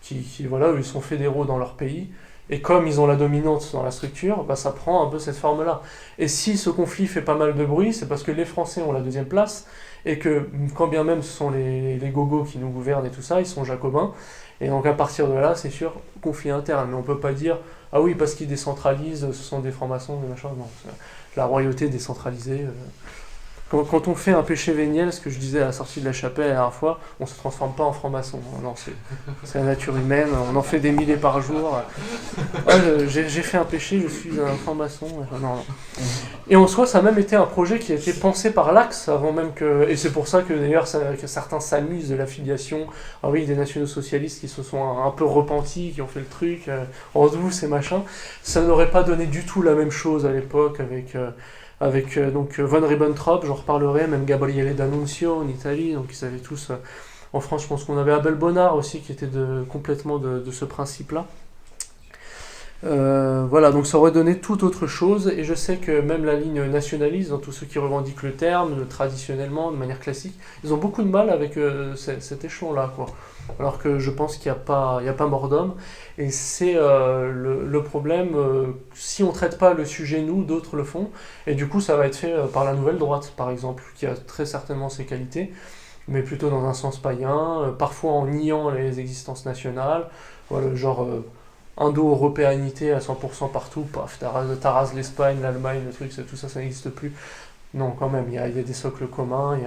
qui voilà, eux, ils sont fédéraux dans leur pays. Et comme ils ont la dominante dans la structure, bah ça prend un peu cette forme-là. Et si ce conflit fait pas mal de bruit, c'est parce que les Français ont la deuxième place, et que quand bien même ce sont les gogos qui nous gouvernent et tout ça, ils sont jacobins. Et donc à partir de là, c'est sûr, conflit interne. Mais on peut pas dire, ah oui, parce qu'ils décentralisent, ce sont des francs-maçons, des machins. Non, la royauté décentralisée... Quand on fait un péché véniel, ce que je disais à la sortie de la chapelle la dernière fois, on ne se transforme pas en franc-maçon. Non, c'est la nature humaine, on en fait des milliers par jour. J'ai fait un péché, je suis un franc-maçon. Non. Et en soi, ça a même été un projet qui a été pensé par l'Axe avant même que... Et c'est pour ça que d'ailleurs que certains s'amusent de l'affiliation. Ah oui, des nationaux-socialistes qui se sont un peu repentis, qui ont fait le truc en douce et machin. Ça n'aurait pas donné du tout la même chose à l'époque avec donc von Ribbentrop, j'en reparlerai, même Gabriele D'Annunzio en Italie, donc ils avaient tous... en France, je pense qu'on avait Abel Bonnard aussi, qui était complètement de ce principe-là. Voilà, donc ça aurait donné toute autre chose, et je sais que même la ligne nationaliste, dans tous ceux qui revendiquent le terme, traditionnellement, de manière classique, ils ont beaucoup de mal avec cet échelon-là, quoi. Alors que je pense qu'il n'y a pas mort d'homme, et c'est le problème, si on ne traite pas le sujet nous, d'autres le font, et du coup ça va être fait par la nouvelle droite, par exemple, qui a très certainement ses qualités, mais plutôt dans un sens païen, parfois en niant les existences nationales, voilà, genre... indo-européanité à 100% partout, paf, t'arrases l'Espagne, l'Allemagne, le truc, tout ça, ça n'existe plus. Non, quand même, il y a des socles communs,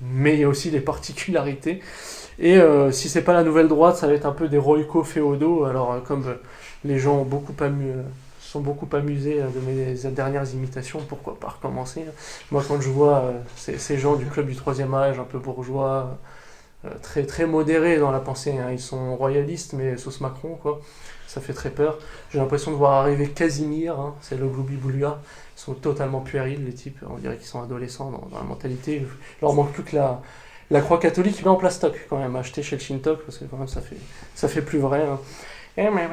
mais il y a aussi des particularités. Et si c'est pas la nouvelle droite, ça va être un peu des roïcos féodaux. Alors, comme les gens sont beaucoup amusés de mes dernières imitations, pourquoi pas recommencer. Moi, quand je vois ces gens du club du troisième âge, un peu bourgeois, très, très modérés dans la pensée, hein, ils sont royalistes, mais sauce Macron, quoi. Ça fait très peur. J'ai l'impression de voir arriver Casimir, hein, c'est le Gloubi-Boulga. Ils sont totalement puérils, les types. On dirait qu'ils sont adolescents dans la mentalité. Il leur manque plus que la croix catholique, mais en plastoc, quand même, achetée chez le Shintok, parce que quand même, ça fait plus vrai. Hein. Mais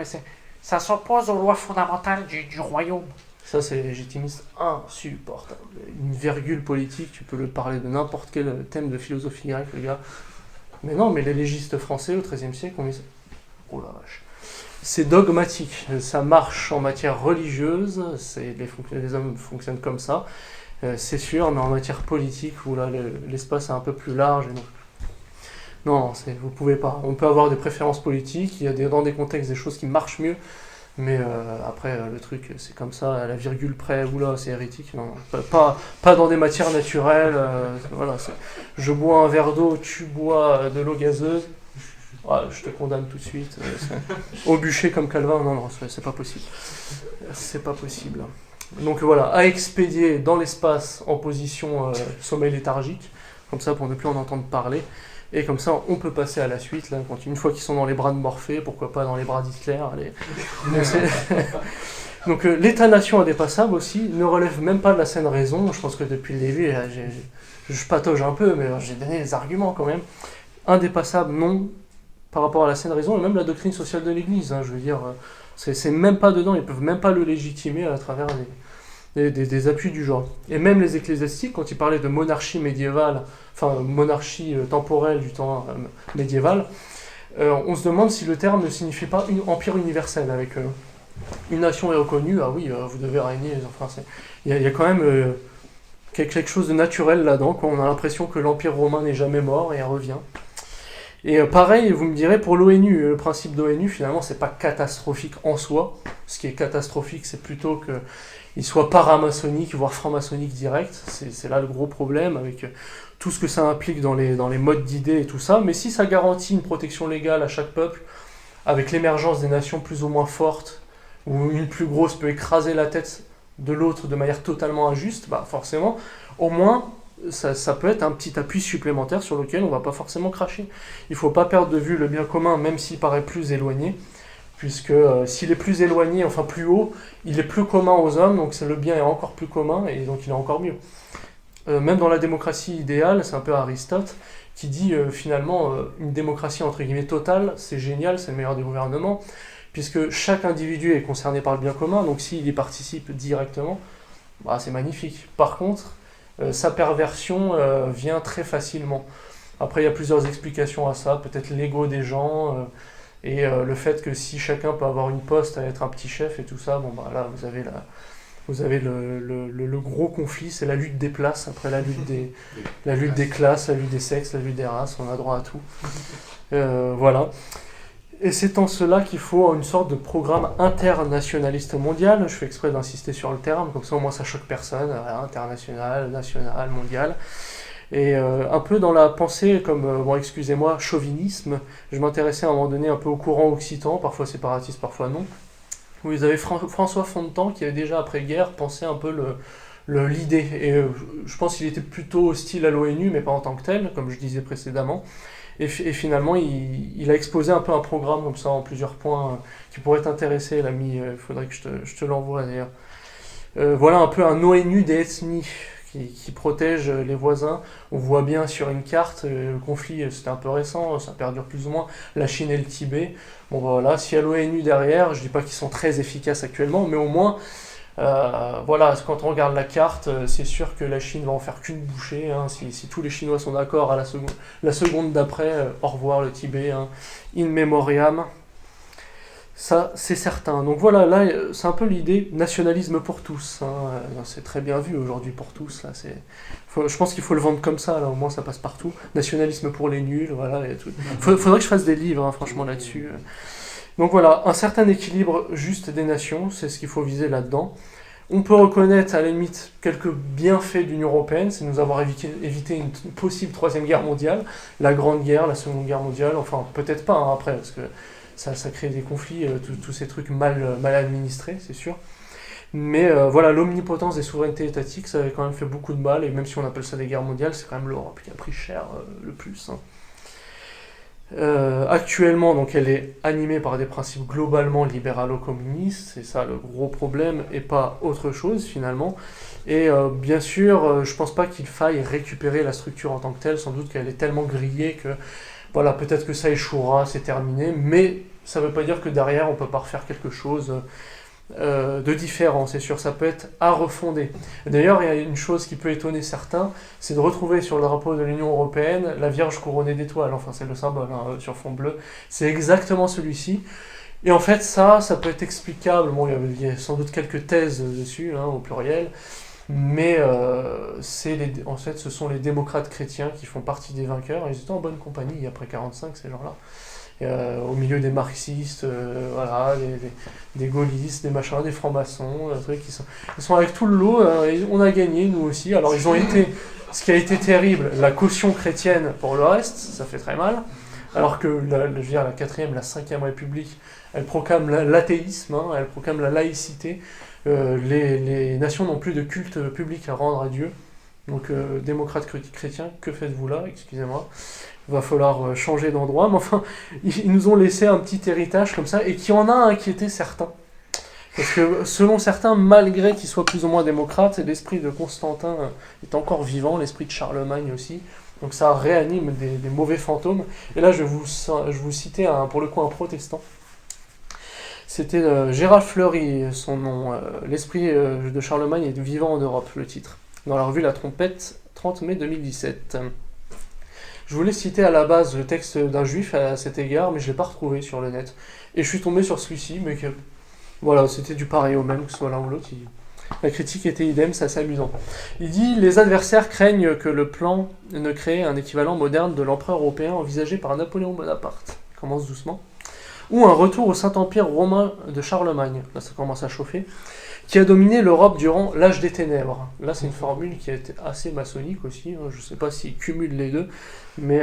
ça s'oppose aux lois fondamentales du royaume. Ça, c'est légitimiste insupportable. Une virgule politique, tu peux le parler de n'importe quel thème de philosophie grecque, le gars. Mais non, mais les légistes français au XIIIe siècle ont mis ça. Oh la vache. C'est dogmatique, ça marche en matière religieuse, les hommes fonctionnent comme ça, c'est sûr, mais en matière politique, où là l'espace est un peu plus large. Et non, vous pouvez pas. On peut avoir des préférences politiques, il y a dans des contextes des choses qui marchent mieux, mais après le truc c'est comme ça, à la virgule près, oula, c'est hérétique. Non, pas dans des matières naturelles. Voilà, je bois un verre d'eau, tu bois de l'eau gazeuse. Ah, je te condamne tout de suite. Au bûcher comme Calvin, non, c'est pas possible. C'est pas possible. Donc voilà, à expédier dans l'espace en position sommeil léthargique, comme ça pour ne plus en entendre parler. Et comme ça, on peut passer à la suite. Là, une fois qu'ils sont dans les bras de Morphée, pourquoi pas dans les bras d'Hitler. Donc l'État-nation indépassable aussi ne relève même pas de la saine raison. Je pense que depuis le début, je patauge un peu, mais j'ai donné les arguments quand même. Indépassable, non. Par rapport à la saine raison, et même la doctrine sociale de l'Église, je veux dire, c'est même pas dedans, ils peuvent même pas le légitimer à travers des appuis du genre. Et même les ecclésiastiques, quand ils parlaient de monarchie médiévale, enfin monarchie temporelle du temps médiéval, on se demande si le terme ne signifie pas empire universel, avec une nation est reconnue, ah oui, vous devez régner, enfin, il y a quand même quelque chose de naturel là-dedans, quand on a l'impression que l'empire romain n'est jamais mort et revient. Et pareil, vous me direz, pour l'ONU, le principe d'ONU, finalement, c'est pas catastrophique en soi. Ce qui est catastrophique, c'est plutôt qu'il soit paramaçonnique, voire franc-maçonnique direct. C'est là le gros problème, avec tout ce que ça implique dans les modes d'idées et tout ça. Mais si ça garantit une protection légale à chaque peuple, avec l'émergence des nations plus ou moins fortes, où une plus grosse peut écraser la tête de l'autre de manière totalement injuste, bah forcément, au moins... Ça peut être un petit appui supplémentaire sur lequel on ne va pas forcément cracher. Il ne faut pas perdre de vue le bien commun, même s'il paraît plus éloigné, puisque s'il est plus éloigné, enfin plus haut, il est plus commun aux hommes, donc le bien est encore plus commun, et donc il est encore mieux. Même dans la démocratie idéale, c'est un peu Aristote, qui dit finalement une démocratie entre guillemets totale, c'est génial, c'est le meilleur des gouvernements, puisque chaque individu est concerné par le bien commun, donc s'il y participe directement, bah, c'est magnifique. Par contre, sa perversion vient très facilement. Après, il y a plusieurs explications à ça, peut-être l'ego des gens, et le fait que si chacun peut avoir une poste à être un petit chef et tout ça, bon bah là vous avez le gros conflit, c'est la lutte des places, après la lutte des classes, la lutte des sexes, la lutte des races, on a droit à tout. Voilà. Et c'est en cela qu'il faut une sorte de programme internationaliste mondial. Je fais exprès d'insister sur le terme, comme ça au moins ça choque personne. International, national, mondial. Et un peu dans la pensée, comme, bon excusez-moi, chauvinisme, je m'intéressais à un moment donné un peu au courant occitan, parfois séparatiste, parfois non. Où ils avaient François Fontan qui avait déjà après-guerre pensé un peu l'idée. Et je pense qu'il était plutôt hostile à l'ONU, mais pas en tant que tel, comme je disais précédemment. Et finalement, il a exposé un peu un programme comme ça en plusieurs points qui pourrait t'intéresser, l'ami. Il faudrait que je te l'envoie d'ailleurs. Voilà un peu un ONU des ethnies qui protège les voisins. On voit bien sur une carte, le conflit c'était un peu récent, ça perdure plus ou moins, la Chine et le Tibet. Bon voilà, s'il y a l'ONU derrière, je dis pas qu'ils sont très efficaces actuellement, mais au moins... voilà, quand on regarde la carte, c'est sûr que la Chine va en faire qu'une bouchée, hein, si tous les Chinois sont d'accord à la seconde d'après, au revoir le Tibet, hein, in memoriam, ça c'est certain. Donc voilà, là c'est un peu l'idée nationalisme pour tous, hein, c'est très bien vu aujourd'hui pour tous, là, je pense qu'il faut le vendre comme ça, là, au moins ça passe partout, nationalisme pour les nuls, voilà, et tout. Faudrait que je fasse des livres, hein, franchement là-dessus. Donc voilà, un certain équilibre juste des nations, c'est ce qu'il faut viser là-dedans. On peut reconnaître à la limite quelques bienfaits de l'Union européenne, c'est nous avoir évité une possible troisième guerre mondiale, la Grande Guerre, la Seconde Guerre mondiale, enfin peut-être pas hein, après, parce que ça crée des conflits, tous ces trucs mal administrés, c'est sûr. Mais voilà, l'omnipotence des souverainetés étatiques, ça avait quand même fait beaucoup de mal, et même si on appelle ça des guerres mondiales, c'est quand même l'Europe qui a pris cher le plus. Hein. Actuellement, donc, elle est animée par des principes globalement libéralo-communistes, c'est ça le gros problème, et pas autre chose finalement. Et bien sûr, je pense pas qu'il faille récupérer la structure en tant que telle, sans doute qu'elle est tellement grillée que, voilà, peut-être que ça échouera, c'est terminé, mais ça veut pas dire que derrière on peut pas refaire quelque chose de différents, c'est sûr, ça peut être à refonder. D'ailleurs, il y a une chose qui peut étonner certains, c'est de retrouver sur le drapeau de l'Union Européenne la Vierge couronnée d'étoiles, enfin c'est le symbole sur fond bleu, c'est exactement celui-ci. Et en fait, ça peut être explicable, bon, il y a sans doute quelques thèses dessus, au pluriel, mais en fait, ce sont les démocrates chrétiens qui font partie des vainqueurs, ils étaient en bonne compagnie après 45, ces gens-là. Au milieu des marxistes, voilà, des gaullistes, des machins, des francs-maçons, ils sont avec tout le lot, et on a gagné, nous aussi. Alors ils ont été, ce qui a été terrible, la caution chrétienne pour le reste, ça fait très mal, alors que la 4e, la 5e République, elle proclame l'athéisme, elle proclame la laïcité, les nations n'ont plus de culte public à rendre à Dieu. Donc, démocrates chrétiens, que faites-vous là? Excusez-moi. Il va falloir changer d'endroit. Mais enfin, ils nous ont laissé un petit héritage comme ça, et qui en a inquiété certains. Parce que, selon certains, malgré qu'ils soient plus ou moins démocrates, l'esprit de Constantin est encore vivant, l'esprit de Charlemagne aussi. Donc ça réanime des mauvais fantômes. Et là, je vais vous citer, pour le coup, un protestant. C'était Gérald Fleury, son nom. L'esprit de Charlemagne est vivant en Europe, le titre. Dans la revue La Trompette, 30 mai 2017. Je voulais citer à la base le texte d'un juif à cet égard, mais je ne l'ai pas retrouvé sur le net. Et je suis tombé sur celui-ci, mais voilà, c'était du pareil au même, que ce soit l'un ou l'autre. La critique était idem, c'est assez amusant. Il dit « Les adversaires craignent que le plan ne crée un équivalent moderne de l'empereur européen envisagé par Napoléon Bonaparte. » Il commence doucement. Ou un retour au Saint-Empire romain de Charlemagne. Là, ça commence à chauffer. Qui a dominé l'Europe durant l'âge des ténèbres. Là, c'est une formule qui a été assez maçonnique aussi. Je ne sais pas s'ils cumulent les deux, mais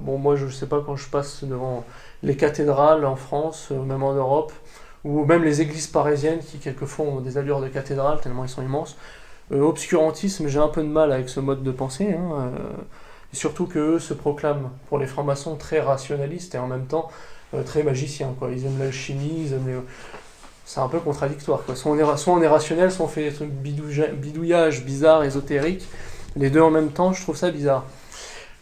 bon, moi, je ne sais pas, quand je passe devant les cathédrales en France, même en Europe, ou même les églises parisiennes qui, quelquefois, ont des allures de cathédrales, tellement ils sont immenses. Obscurantisme, j'ai un peu de mal avec ce mode de pensée, et surtout qu'eux se proclament, pour les francs-maçons, très rationalistes et en même temps très magiciens, quoi. Ils aiment la chimie, ils aiment les... C'est un peu contradictoire, quoi. Soit on est rationnel, soit on fait des trucs bidouillages bizarres, ésotériques. Les deux en même temps, je trouve ça bizarre.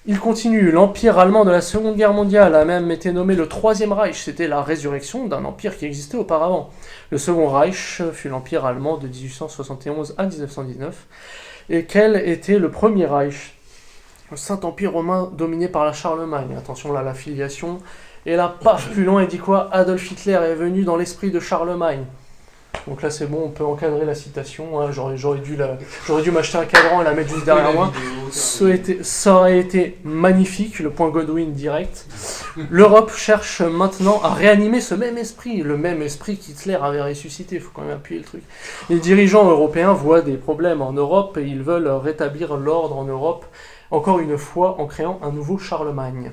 Il continue. L'Empire allemand de la Seconde Guerre mondiale a même été nommé le Troisième Reich. C'était la résurrection d'un empire qui existait auparavant. Le Second Reich fut l'Empire allemand de 1871 à 1919. Et quel était le Premier Reich? Le Saint-Empire romain dominé par la Charlemagne. Attention là, la filiation... Et là, paf, plus loin, il dit quoi? Adolf Hitler est venu dans l'esprit de Charlemagne. Donc là, c'est bon, on peut encadrer la citation. J'aurais dû m'acheter un cadran et la mettre juste derrière moi. Ça aurait été magnifique, le point Godwin direct. L'Europe cherche maintenant à réanimer ce même esprit, le même esprit qu'Hitler avait ressuscité. Il faut quand même appuyer le truc. Les dirigeants européens voient des problèmes en Europe et ils veulent rétablir l'ordre en Europe, encore une fois en créant un nouveau Charlemagne.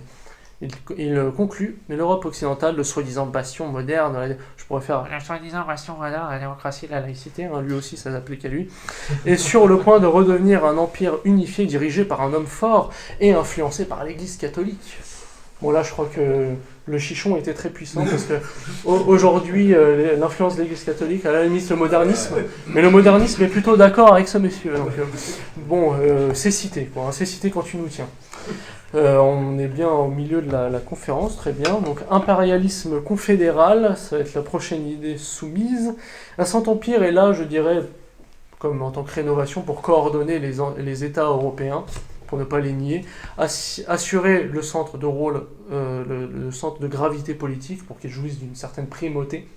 Il conclut, mais l'Europe occidentale, le soi-disant bastion moderne, je pourrais faire le soi-disant bastion moderne, la démocratie, la laïcité, lui aussi ça s'applique à lui, est sur le point de redevenir un empire unifié dirigé par un homme fort et influencé par l'Église catholique. Bon là je crois que le chichon était très puissant parce que aujourd'hui l'influence de l'Église catholique, à la limite le modernisme, mais le modernisme est plutôt d'accord avec ce monsieur. Donc c'est cité, quoi, c'est cité quand tu nous tiens. On est bien au milieu de la conférence, très bien. Donc, impérialisme confédéral, ça va être la prochaine idée soumise. Un Saint-Empire est là, je dirais, comme en tant que rénovation, pour coordonner les États européens, pour ne pas les nier, assurer le centre de rôle, le centre de gravité politique, pour qu'il jouisse d'une certaine primauté.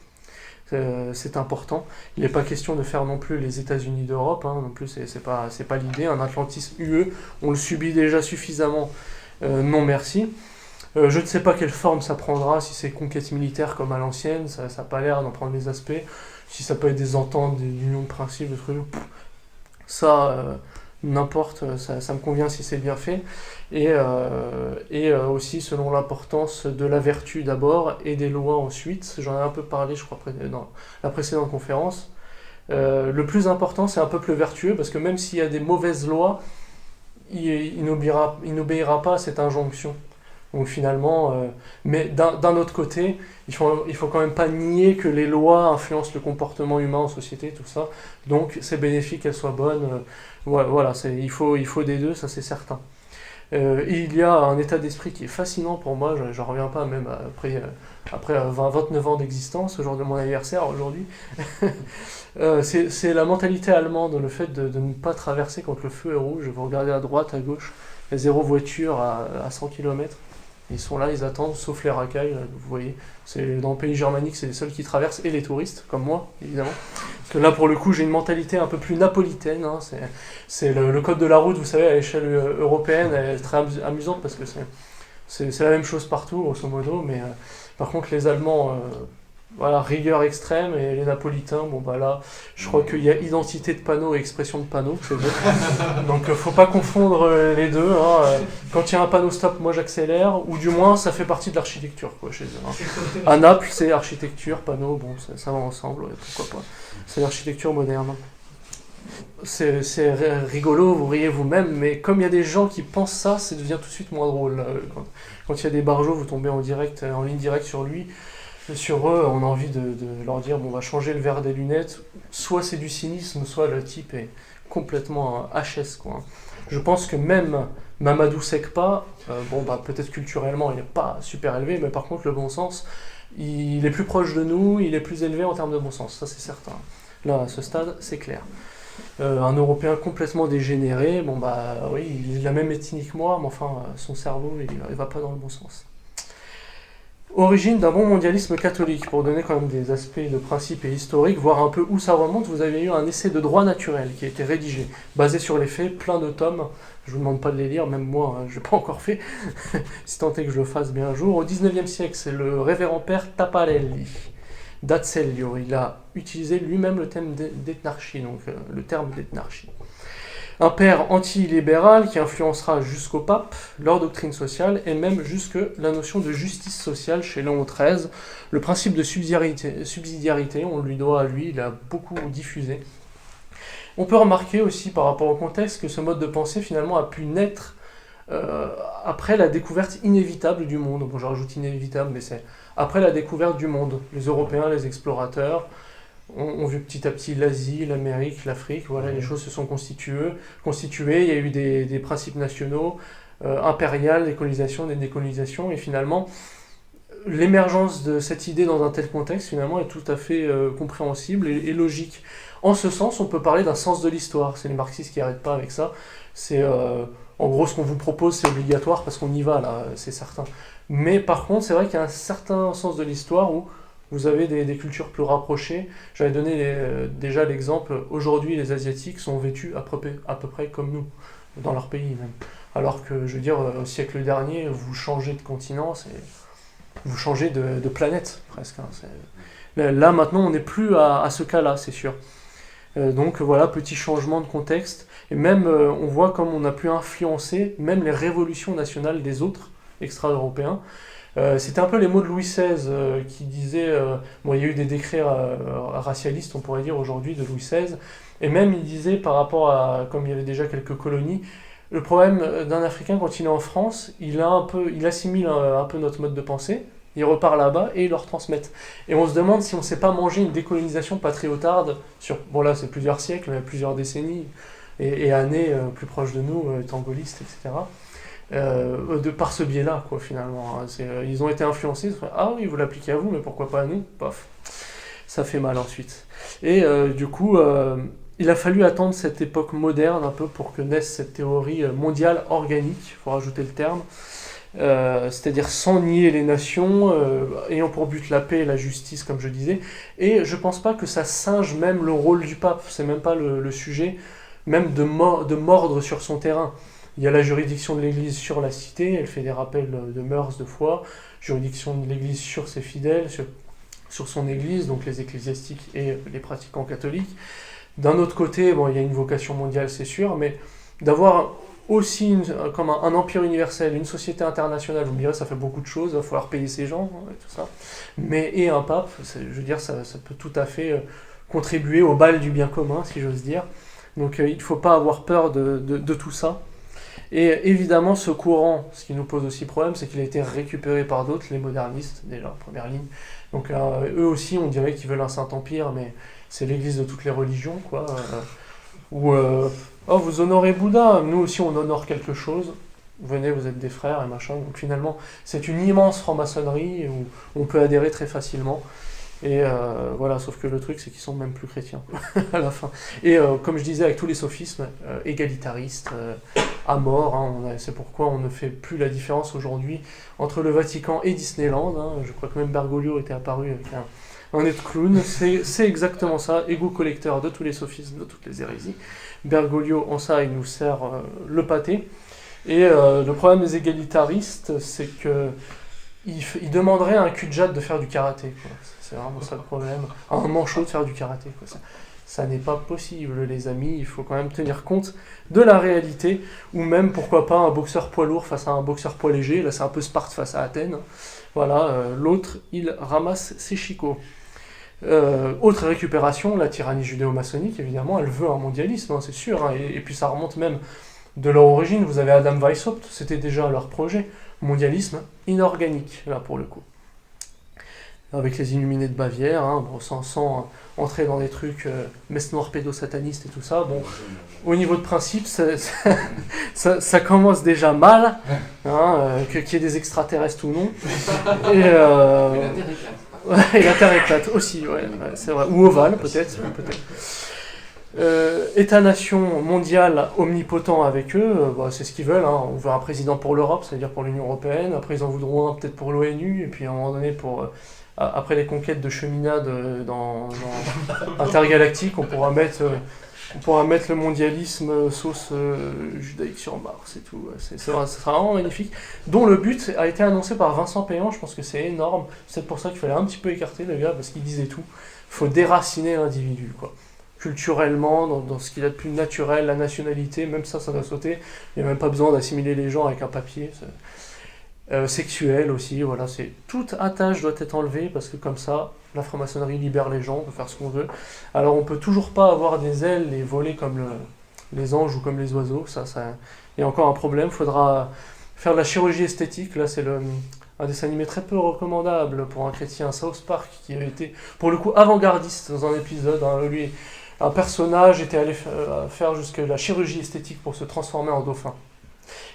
C'est important. Il n'est pas question de faire non plus les États-Unis d'Europe, non plus, c'est pas l'idée. Un atlantisme UE, on le subit déjà suffisamment. Non merci. Je ne sais pas quelle forme ça prendra, si c'est conquête militaire comme à l'ancienne, ça n'a pas l'air d'en prendre les aspects, si ça peut être des ententes, des unions de principe, des trucs, ça, n'importe, ça me convient si c'est bien fait, et aussi selon l'importance de la vertu d'abord, et des lois ensuite, j'en ai un peu parlé je crois dans la précédente conférence. Le plus important c'est un peuple vertueux, parce que même s'il y a des mauvaises lois, il n'obéira pas à cette injonction. Donc finalement, mais d'un autre côté, il faut quand même pas nier que les lois influencent le comportement humain en société, tout ça. Donc c'est bénéfique qu'elles soient bonnes. Voilà, il faut des deux, ça c'est certain. Et il y a un état d'esprit qui est fascinant pour moi, je reviens pas même après 29 ans d'existence, au jour de mon anniversaire aujourd'hui. C'est la mentalité allemande, le fait de ne pas traverser quand le feu est rouge. Vous regardez à droite, à gauche, il y a zéro voiture à 100 km. Ils sont là, ils attendent, sauf les racailles, vous voyez. Dans le pays germanique, c'est les seuls qui traversent, et les touristes, comme moi, évidemment. Parce que là, pour le coup, j'ai une mentalité un peu plus napolitaine. Hein. C'est le code de la route, vous savez, à l'échelle européenne, elle est très amusante parce que c'est la même chose partout, grosso modo. Mais par contre, les Allemands, voilà, rigueur extrême, et les Napolitains, bon bah là, je crois qu'il y a identité de panneau et expression de panneau chez eux. Donc faut pas confondre les deux. Hein. Quand il y a un panneau stop, moi j'accélère, ou du moins ça fait partie de l'architecture quoi, chez eux. Hein. À Naples, c'est architecture, panneau, bon ça va ensemble, ouais, pourquoi pas. C'est l'architecture moderne. C'est rigolo, vous riez vous-même, mais comme il y a des gens qui pensent ça, ça devient tout de suite moins drôle. Quand il y a des barjots, vous tombez en ligne directe sur eux, on a envie de leur dire bon, on va changer le verre des lunettes. Soit c'est du cynisme, soit le type est complètement HS quoi. Je pense que même Mamadou Sekpa, bon bah peut-être culturellement il n'est pas super élevé, mais par contre le bon sens, il est plus proche de nous, il est plus élevé en termes de bon sens, ça c'est certain. Là à ce stade c'est clair. Un Européen complètement dégénéré, bon bah oui, il est de la même ethnie que moi, mais enfin son cerveau il va pas dans le bon sens. Origine d'un bon mondialisme catholique, pour donner quand même des aspects de principe et historique, voir un peu où ça remonte, vous avez eu un essai de droit naturel qui a été rédigé, basé sur les faits, plein de tomes, je vous demande pas de les lire, même moi je l'ai pas encore fait, si tant est que je le fasse bien un jour. Au 19e siècle, c'est le révérend père Taparelli d'Azeglio, il a utilisé lui-même le terme d'ethnarchie, donc le terme d'ethnarchie. Un père anti-libéral qui influencera jusqu'au pape, leur doctrine sociale, et même jusque la notion de justice sociale chez Léon XIII. Le principe de subsidiarité, on lui doit à lui, il a beaucoup diffusé. On peut remarquer aussi par rapport au contexte que ce mode de pensée finalement a pu naître après la découverte inévitable du monde. Bon, je rajoute inévitable, mais c'est après la découverte du monde. Les Européens, les explorateurs, ont vu petit à petit l'Asie, l'Amérique, l'Afrique, voilà, les choses se sont constituées, il y a eu des principes nationaux, impériales, des colonisations, des décolonisations, et finalement, l'émergence de cette idée dans un tel contexte, finalement, est tout à fait compréhensible et logique. En ce sens, on peut parler d'un sens de l'histoire, c'est les marxistes qui n'arrêtent pas avec ça, c'est en gros ce qu'on vous propose, c'est obligatoire parce qu'on y va, là, c'est certain. Mais par contre, c'est vrai qu'il y a un certain sens de l'histoire où vous avez des cultures plus rapprochées. J'avais donné déjà l'exemple, aujourd'hui les Asiatiques sont vêtus à peu près comme nous, dans leur pays même. Alors que, je veux dire, au siècle dernier, vous changez de continent, vous changez de planète presque. Hein. Là maintenant, on n'est plus à ce cas-là, c'est sûr. Donc voilà, petit changement de contexte. Et même, on voit comme on a pu influencer même les révolutions nationales des autres extra-européens. C'était un peu les mots de Louis XVI qui disait, bon il y a eu des décrets racialistes on pourrait dire aujourd'hui de Louis XVI, et même il disait par rapport à, comme il y avait déjà quelques colonies, le problème d'un Africain quand il est en France, il assimile un peu notre mode de pensée, il repart là-bas et il leur transmettent. Et on se demande si on ne s'est pas mangé une décolonisation patriotarde sur, bon là c'est plusieurs siècles, plusieurs décennies, et années plus proches de nous, étant gaullistes, etc. Par ce biais-là, quoi, finalement. Hein. Ils ont été influencés, ah oui, vous l'appliquez à vous, mais pourquoi pas à nous? Paf. Ça fait mal ensuite. Et du coup, il a fallu attendre cette époque moderne un peu pour que naisse cette théorie mondiale organique, il faut rajouter le terme, c'est-à-dire sans nier les nations, ayant pour but la paix et la justice, comme je disais. Et je pense pas que ça singe même le rôle du pape, c'est même pas le sujet, même de mordre sur son terrain. Il y a la juridiction de l'Église sur la cité, elle fait des rappels de mœurs, de foi, juridiction de l'Église sur ses fidèles, sur son Église, donc les ecclésiastiques et les pratiquants catholiques. D'un autre côté, bon, il y a une vocation mondiale, c'est sûr, mais d'avoir aussi comme un empire universel, une société internationale, vous me direz, ça fait beaucoup de choses, il va falloir payer ces gens, et tout ça. Et un pape, je veux dire, ça peut tout à fait contribuer au bal du bien commun, si j'ose dire. Donc il ne faut pas avoir peur de tout ça. Et évidemment, ce courant, ce qui nous pose aussi problème, c'est qu'il a été récupéré par d'autres, les modernistes, déjà en première ligne. Donc eux aussi, on dirait qu'ils veulent un Saint-Empire, mais c'est l'église de toutes les religions, quoi. Oh, vous honorez Bouddha, nous aussi on honore quelque chose. venez, vous êtes des frères et machin. Donc finalement, c'est une immense franc-maçonnerie où on peut adhérer très facilement. Et voilà, sauf que le truc, c'est qu'ils sont même plus chrétiens à la fin. Et comme je disais, avec tous les sophismes, égalitaristes, à mort, hein, c'est pourquoi on ne fait plus la différence aujourd'hui entre le Vatican et Disneyland. Hein. Je crois que même Bergoglio était apparu avec un nez de clown. C'est exactement ça, égo collecteur de tous les sophismes, de toutes les hérésies. Bergoglio, en ça, il nous sert le pâté. Et le problème des égalitaristes, c'est que il demanderait à un cul-de-jatte de faire du karaté, quoi. C'est vraiment ça le problème. À un manchot de faire du karaté, quoi. Ça n'est pas possible, les amis. Il faut quand même tenir compte de la réalité. Ou même, pourquoi pas, un boxeur poids lourd face à un boxeur poids léger. Là, c'est un peu Sparte face à Athènes. Voilà, l'autre, il ramasse ses chicots. Autre récupération, la tyrannie judéo-maçonnique, évidemment, elle veut un mondialisme, hein, c'est sûr. Hein, et puis ça remonte même de leur origine. Vous avez Adam Weishaupt, c'était déjà leur projet. Mondialisme inorganique, là, pour le coup. Avec les Illuminés de Bavière, hein, bon, sans entrer dans des trucs messe noire pédosatanistes et tout ça. Bon, au niveau de principe, ça commence déjà mal, hein, qu'il y ait des extraterrestres ou non. Et la Terre éclate aussi, ouais, c'est vrai. Ou ovale, peut-être. État-nation mondial omnipotent avec eux, c'est ce qu'ils veulent. Hein. On veut un président pour l'Europe, c'est-à-dire pour l'Union Européenne. Après, ils en voudront un peut-être pour l'ONU, et puis à un moment donné, après les conquêtes de cheminade dans intergalactique, on pourra mettre le mondialisme sauce judaïque sur Mars et tout. Ça sera vraiment magnifique. Dont le but a été annoncé par Vincent Payan, je pense que c'est énorme. C'est pour ça qu'il fallait un petit peu écarter le gars, parce qu'il disait tout. Il faut déraciner l'individu, quoi. Culturellement, dans ce qu'il y a de plus naturel, la nationalité, même ça doit sauter. Il n'y a même pas besoin d'assimiler les gens avec un papier. Sexuel aussi, voilà, toute attache doit être enlevée, parce que comme ça, la franc-maçonnerie libère les gens, on peut faire ce qu'on veut. Alors on peut toujours pas avoir des ailes et voler comme les anges ou comme les oiseaux, ça il y a encore un problème. Il faudra faire de la chirurgie esthétique. Là, c'est un dessin animé très peu recommandable pour un chrétien, South Park, qui avait été, pour le coup, avant-gardiste dans un épisode. Hein, lui, un personnage était allé faire jusque la chirurgie esthétique pour se transformer en dauphin.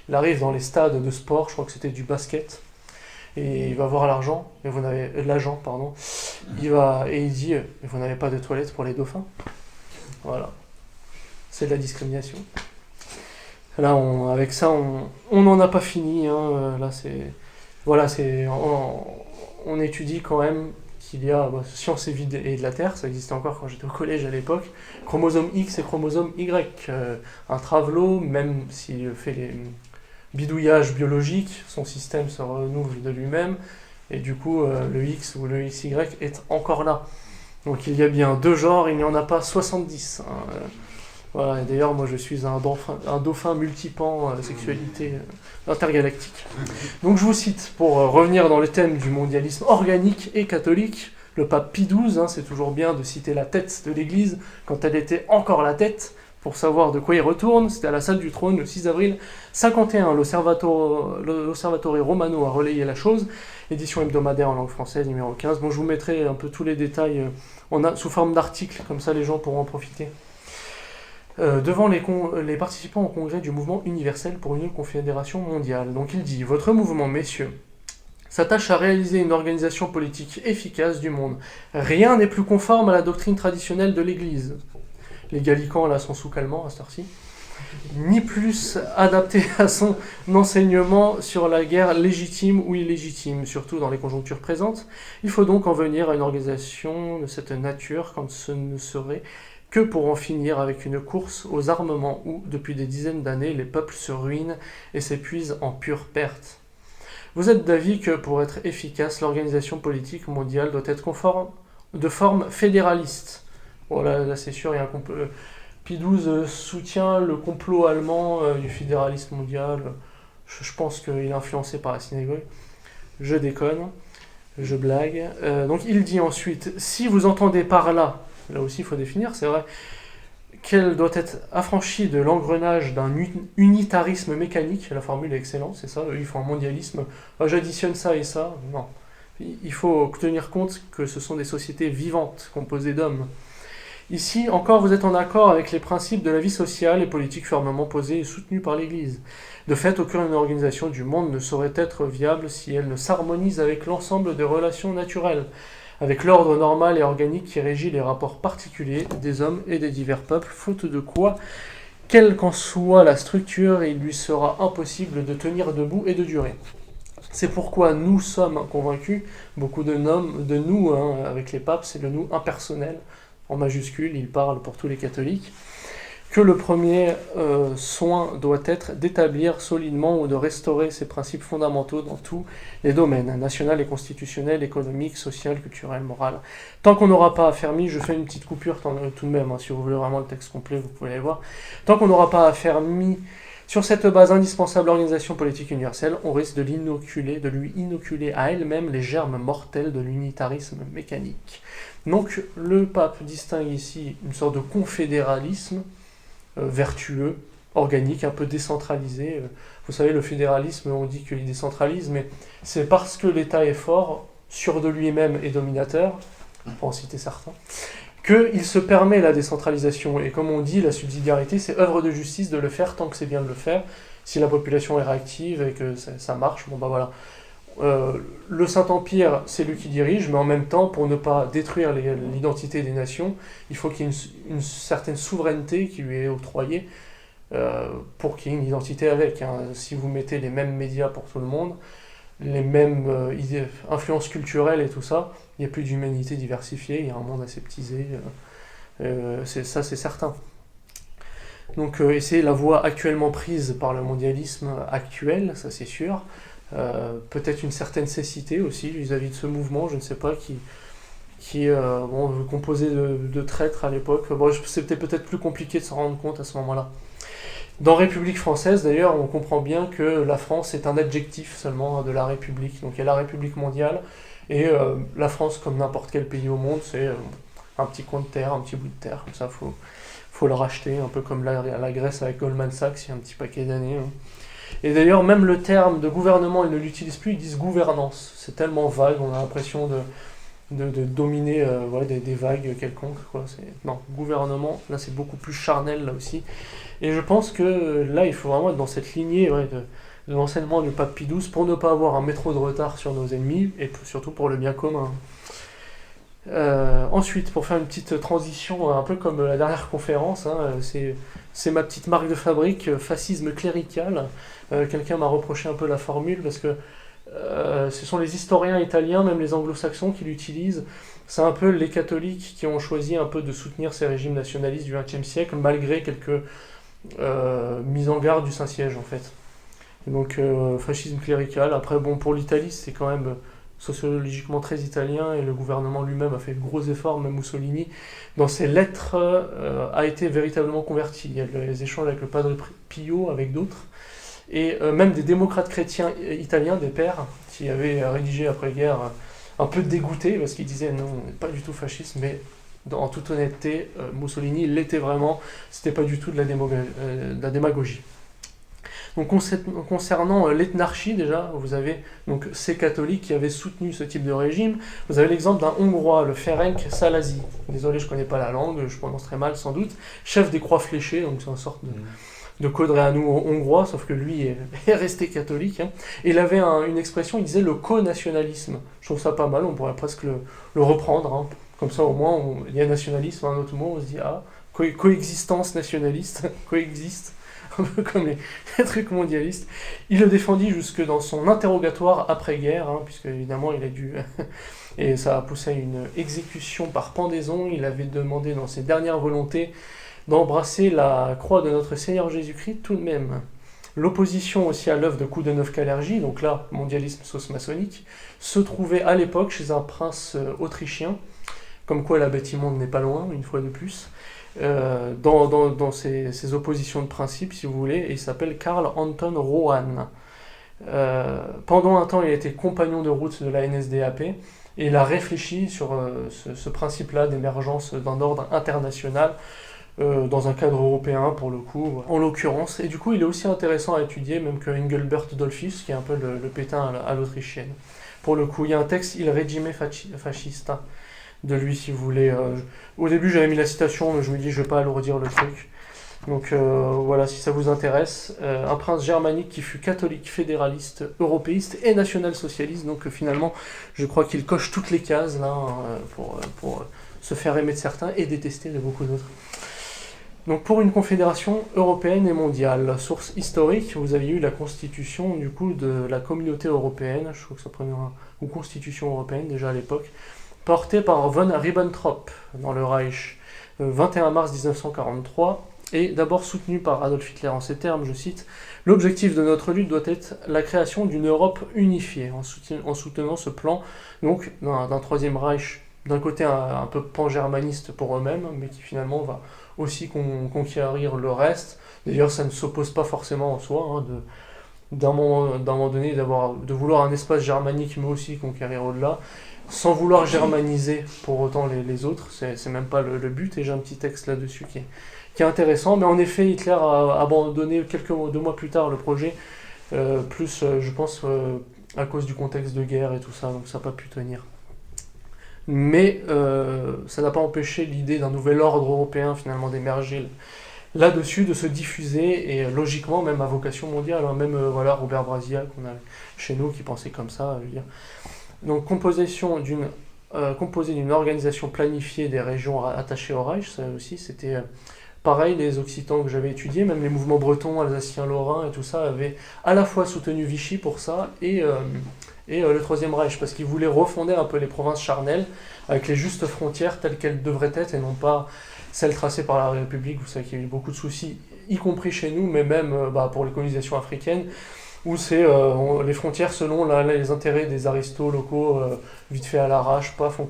Il arrive dans les stades de sport, je crois que c'était du basket, et il va voir l'agent, et il dit « vous n'avez pas de toilette pour les dauphins ?» Voilà. C'est de la discrimination. Là, avec ça, on n'en a pas fini. Hein. Là, on étudie quand même qu'il y a science et vie et de la Terre, ça existait encore quand j'étais au collège à l'époque, chromosome X et chromosome Y. Un travelot, même s'il fait les bidouillages biologiques, son système se renouvelle de lui-même, et du coup, le X ou le XY est encore là. Donc il y a bien deux genres, il n'y en a pas 70. Hein. Voilà, et d'ailleurs, moi je suis un dauphin multipan, sexualité intergalactique. Donc je vous cite, pour revenir dans le thème du mondialisme organique et catholique, le pape Pie XII, hein, c'est toujours bien de citer la tête de l'Église, quand elle était encore la tête, pour savoir de quoi il retourne. C'était à la salle du trône le 6 avril 51, l'Osservatore Romano a relayé la chose, édition hebdomadaire en langue française, numéro 15. Bon, je vous mettrai un peu tous les détails sous forme d'articles, comme ça les gens pourront en profiter. Devant les participants au congrès du mouvement universel pour une confédération mondiale. Donc il dit « Votre mouvement, messieurs, s'attache à réaliser une organisation politique efficace du monde. Rien n'est plus conforme à la doctrine traditionnelle de l'Église. » Les gallicans, là, sont sous calmant à cette heure-ci. Ni plus adapté à son enseignement sur la guerre légitime ou illégitime, surtout dans les conjonctures présentes. Il faut donc en venir à une organisation de cette nature quand ce ne serait que pour en finir avec une course aux armements où, depuis des dizaines d'années, les peuples se ruinent et s'épuisent en pure perte. Vous êtes d'avis que, pour être efficace, l'organisation politique mondiale doit être de forme fédéraliste. Voilà, là c'est sûr, il y a un complot. Pie XII soutient le complot allemand du fédéralisme mondial. Je pense qu'il est influencé par la synagogue. Je déconne, je blague. Donc il dit ensuite, si vous entendez par là aussi il faut définir, c'est vrai, qu'elle doit être affranchie de l'engrenage d'un unitarisme mécanique, la formule est excellente, c'est ça, eux ils font un mondialisme, j'additionne ça et ça, non. Il faut tenir compte que ce sont des sociétés vivantes, composées d'hommes. Ici, encore, vous êtes en accord avec les principes de la vie sociale et politique fermement posés et soutenus par l'Église. De fait, aucune organisation du monde ne saurait être viable si elle ne s'harmonise avec l'ensemble des relations naturelles, avec l'ordre normal et organique qui régit les rapports particuliers des hommes et des divers peuples, faute de quoi, quelle qu'en soit la structure, il lui sera impossible de tenir debout et de durer. C'est pourquoi nous sommes convaincus, beaucoup de nous, avec les papes, c'est le nous impersonnel, en majuscule, il parle pour tous les catholiques, que le premier soin doit être d'établir solidement ou de restaurer ces principes fondamentaux dans tous les domaines, national et constitutionnel, économique, social, culturel, moral. Tant qu'on n'aura pas affermi, je fais une petite coupure tout de même, si vous voulez vraiment le texte complet, vous pouvez aller voir, tant qu'on n'aura pas affermi sur cette base indispensable l'organisation politique universelle, on risque de lui inoculer à elle-même les germes mortels de l'unitarisme mécanique. Donc le pape distingue ici une sorte de confédéralisme vertueux, organique, un peu décentralisé. Vous savez, le fédéralisme, on dit qu'il décentralise, mais c'est parce que l'État est fort, sûr de lui-même et dominateur, pour en citer certains, qu'il se permet la décentralisation. Et comme on dit, la subsidiarité, c'est œuvre de justice de le faire tant que c'est bien de le faire. Si la population est réactive et que ça marche, bon bah voilà. Le Saint-Empire, c'est lui qui dirige, mais en même temps, pour ne pas détruire l'identité des nations, il faut qu'il y ait une certaine souveraineté qui lui est octroyée pour qu'il y ait une identité avec. Si vous mettez les mêmes médias pour tout le monde, les mêmes influences culturelles et tout ça, il n'y a plus d'humanité diversifiée, il y a un monde aseptisé, ça c'est certain. Donc et c'est la voie actuellement prise par le mondialisme actuel, ça c'est sûr. Peut-être une certaine cécité aussi vis-à-vis de ce mouvement, je ne sais pas, qui composé de traîtres à l'époque. Bon, c'était peut-être plus compliqué de s'en rendre compte à ce moment-là. Dans République française, d'ailleurs, on comprend bien que la France est un adjectif seulement de la République. Donc il y a la République mondiale, et la France, comme n'importe quel pays au monde, c'est un petit coin de terre, un petit bout de terre, comme ça, faut le racheter, un peu comme la Grèce avec Goldman Sachs, il y a un petit paquet d'années. Et d'ailleurs, même le terme de gouvernement, ils ne l'utilisent plus, ils disent gouvernance. C'est tellement vague, on a l'impression de dominer des vagues quelconques. Non, gouvernement, là c'est beaucoup plus charnel, là aussi. Et je pense que là, il faut vraiment être dans cette lignée de l'enseignement du pape Pie XII pour ne pas avoir un métro de retard sur nos ennemis, et surtout pour le bien commun. Ensuite, pour faire une petite transition, un peu comme la dernière conférence, c'est ma petite marque de fabrique, fascisme clérical. Quelqu'un m'a reproché un peu la formule, parce que ce sont les historiens italiens, même les anglo-saxons, qui l'utilisent. C'est un peu les catholiques qui ont choisi un peu de soutenir ces régimes nationalistes du XXe siècle, malgré quelques mises en garde du Saint-Siège, en fait. Et donc, fascisme clérical. Après, bon, pour l'Italie, c'est quand même sociologiquement très italien, et le gouvernement lui-même a fait de gros efforts, même Mussolini, dans ses lettres, a été véritablement converti. Il y a les échanges avec le Padre Pio, avec d'autres, et même des démocrates chrétiens italiens, des pères, qui avaient rédigé après-guerre, un peu dégoûtés, parce qu'ils disaient non, on n'est pas du tout fasciste, mais en toute honnêteté, Mussolini l'était vraiment, c'était pas du tout de la démagogie. Donc concernant l'ethnarchie, déjà, vous avez donc ces catholiques qui avaient soutenu ce type de régime. Vous avez l'exemple d'un Hongrois, le Ferenc Szálasi. Désolé, je ne connais pas la langue, je prononce très mal sans doute. Chef des Croix fléchées, donc c'est une sorte de Codreanu hongrois, sauf que lui est resté catholique. Et il avait une expression, il disait le co-nationalisme. Je trouve ça pas mal, on pourrait presque le reprendre. Comme ça, au moins, il y a nationalisme, un autre mot, on se dit, coexistence nationaliste, coexiste. Un peu comme les trucs mondialistes. Il le défendit jusque dans son interrogatoire après-guerre, puisque évidemment il a dû... et ça a poussé à une exécution par pendaison. Il avait demandé dans ses dernières volontés d'embrasser la croix de notre Seigneur Jésus-Christ tout de même. L'opposition aussi à l'œuvre de Coudenhove-Kalergi, donc là, mondialisme sauce maçonnique, se trouvait à l'époque chez un prince autrichien, comme quoi la bête immonde n'est pas loin, une fois de plus, dans ses oppositions de principe, si vous voulez, et il s'appelle Karl Anton Rohan. Pendant un temps, il a été compagnon de route de la NSDAP, et il a réfléchi sur ce principe-là d'émergence d'un ordre international, dans un cadre européen, pour le coup, en l'occurrence. Et du coup, il est aussi intéressant à étudier, même que Engelbert Dollfuss, qui est un peu le pétain à l'autrichienne. Pour le coup, il y a un texte, Il regime fascista, de lui si vous voulez. Au début j'avais mis la citation, mais je me dis je vais pas alourdir le truc. Donc voilà, si ça vous intéresse, un prince germanique qui fut catholique, fédéraliste, européiste et national-socialiste, donc finalement je crois qu'il coche toutes les cases là, pour se faire aimer de certains et détester de beaucoup d'autres. Donc pour une confédération européenne et mondiale, source historique, vous avez eu la constitution du coup de la communauté européenne, je crois que ça prenait ou constitution européenne déjà à l'époque, portée par von Ribbentrop dans le Reich, 21 mars 1943, et d'abord soutenue par Adolf Hitler en ces termes, je cite, « L'objectif de notre lutte doit être la création d'une Europe unifiée », en soutenant ce plan donc d'un troisième Reich, d'un côté un peu pan-germaniste pour eux-mêmes, mais qui finalement va aussi conquérir le reste. D'ailleurs, ça ne s'oppose pas forcément en soi, hein, d'un moment donné, de vouloir un espace germanique, mais aussi conquérir au-delà, sans vouloir germaniser pour autant les autres. C'est même pas le but, et j'ai un petit texte là-dessus qui est intéressant. Mais en effet, Hitler a abandonné 2 mois plus tard le projet, je pense, à cause du contexte de guerre et tout ça, donc ça n'a pas pu tenir. Mais ça n'a pas empêché l'idée d'un nouvel ordre européen finalement d'émerger là-dessus, de se diffuser, et logiquement même à vocation mondiale, hein. Même voilà, Robert Brasillac, qu'on a chez nous, qui pensait comme ça, je veux dire. Donc composée d'une organisation planifiée des régions attachées au Reich, ça aussi c'était pareil, les Occitans que j'avais étudiés, même les mouvements bretons, alsaciens, lorrains et tout ça, avaient à la fois soutenu Vichy pour ça, et le Troisième Reich, parce qu'ils voulaient refonder un peu les provinces charnelles avec les justes frontières telles qu'elles devraient être, et non pas celles tracées par la République. Vous savez qu'il y a eu beaucoup de soucis, y compris chez nous, mais même pour les colonisations africaines, où c'est les frontières selon les intérêts des aristos locaux, vite fait à l'arrache, paf, on